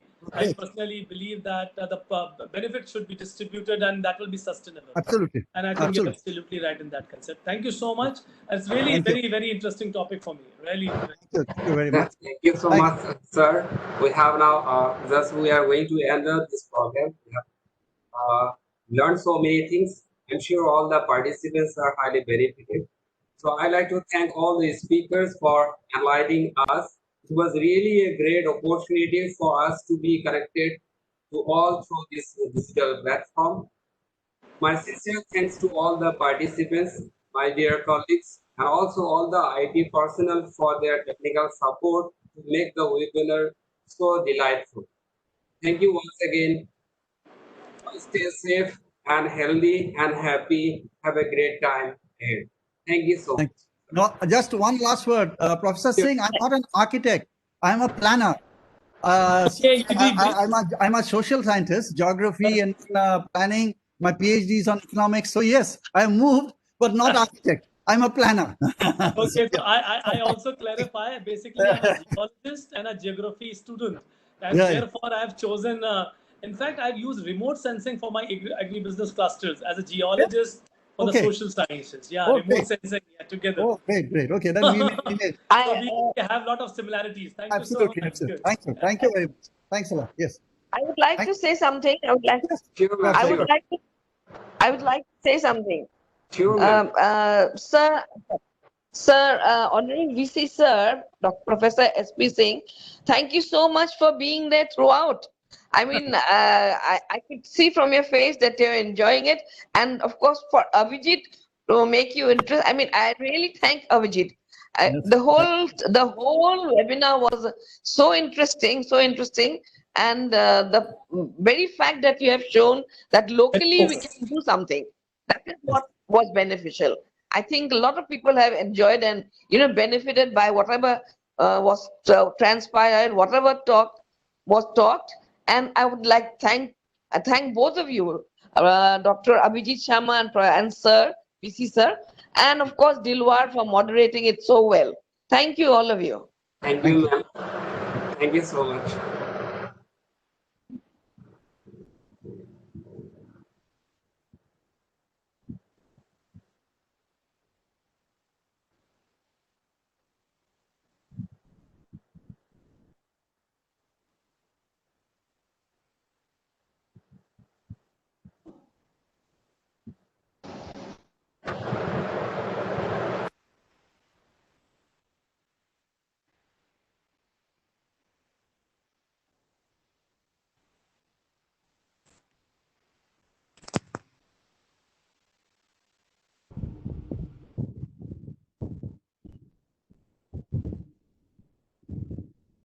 personally believe that the benefits should be distributed, and that will be sustainable. Absolutely. And I think you're absolutely right in that concept. Thank you so much. It's really very interesting topic for me. Really. Thank you very much. Thank you so much, sir. We have now we are going to end this program. We have learned so many things. I'm sure all the participants are highly benefited. So I'd like to thank all the speakers for enlightening us. It was really a great opportunity for us to be connected to all through this digital platform. My sincere thanks to all the participants, my dear colleagues, and also all the IT personnel for their technical support to make the webinar so delightful. Thank you once again. Stay safe and healthy and happy. Have a great time ahead. Thank you so much. No, just one last word, Professor Singh. I'm not an architect. I'm a planner. I'm a social scientist, geography and planning. My PhD is on economics. So yes, I moved, but not architect. I'm a planner. Okay, so I also clarify. Basically, I'm a geologist and a geography student, and Yeah, yeah. therefore I have chosen. In fact, I've used remote sensing for my agribusiness clusters as a geologist for the Okay. social sciences. Yeah, Oh, remote great. sensing, yeah, together. Oh, great, great. Okay, then we may So we have a lot of similarities. Thank you so absolutely, much. absolutely. Good. Thank you. Thank you very much. Thanks a lot. Yes. I would like Thank to say something. I would like. yes. Sure, ma'am. I Sure. would like to. I would like to say something. Sure, ma'am. Sir, Honorary VC Sir, Dr. Professor SP Singh, thank you so much for being there throughout. I mean, I could see from your face that you're enjoying it. And of course, for Avijit to make you interested, I mean, I really thank Avijit. Yes. The whole webinar was so interesting, and the very fact that you have shown that locally we can do something, that is what was beneficial. I think a lot of people have enjoyed and benefited by whatever was transpired, whatever was talked, and I would like thank both of you, Dr. Abhijit Sharma and Sir PC Sir, and of course Dilwar for moderating it so well. Thank you, all of you. Thank you, ma'am. Thank you so much.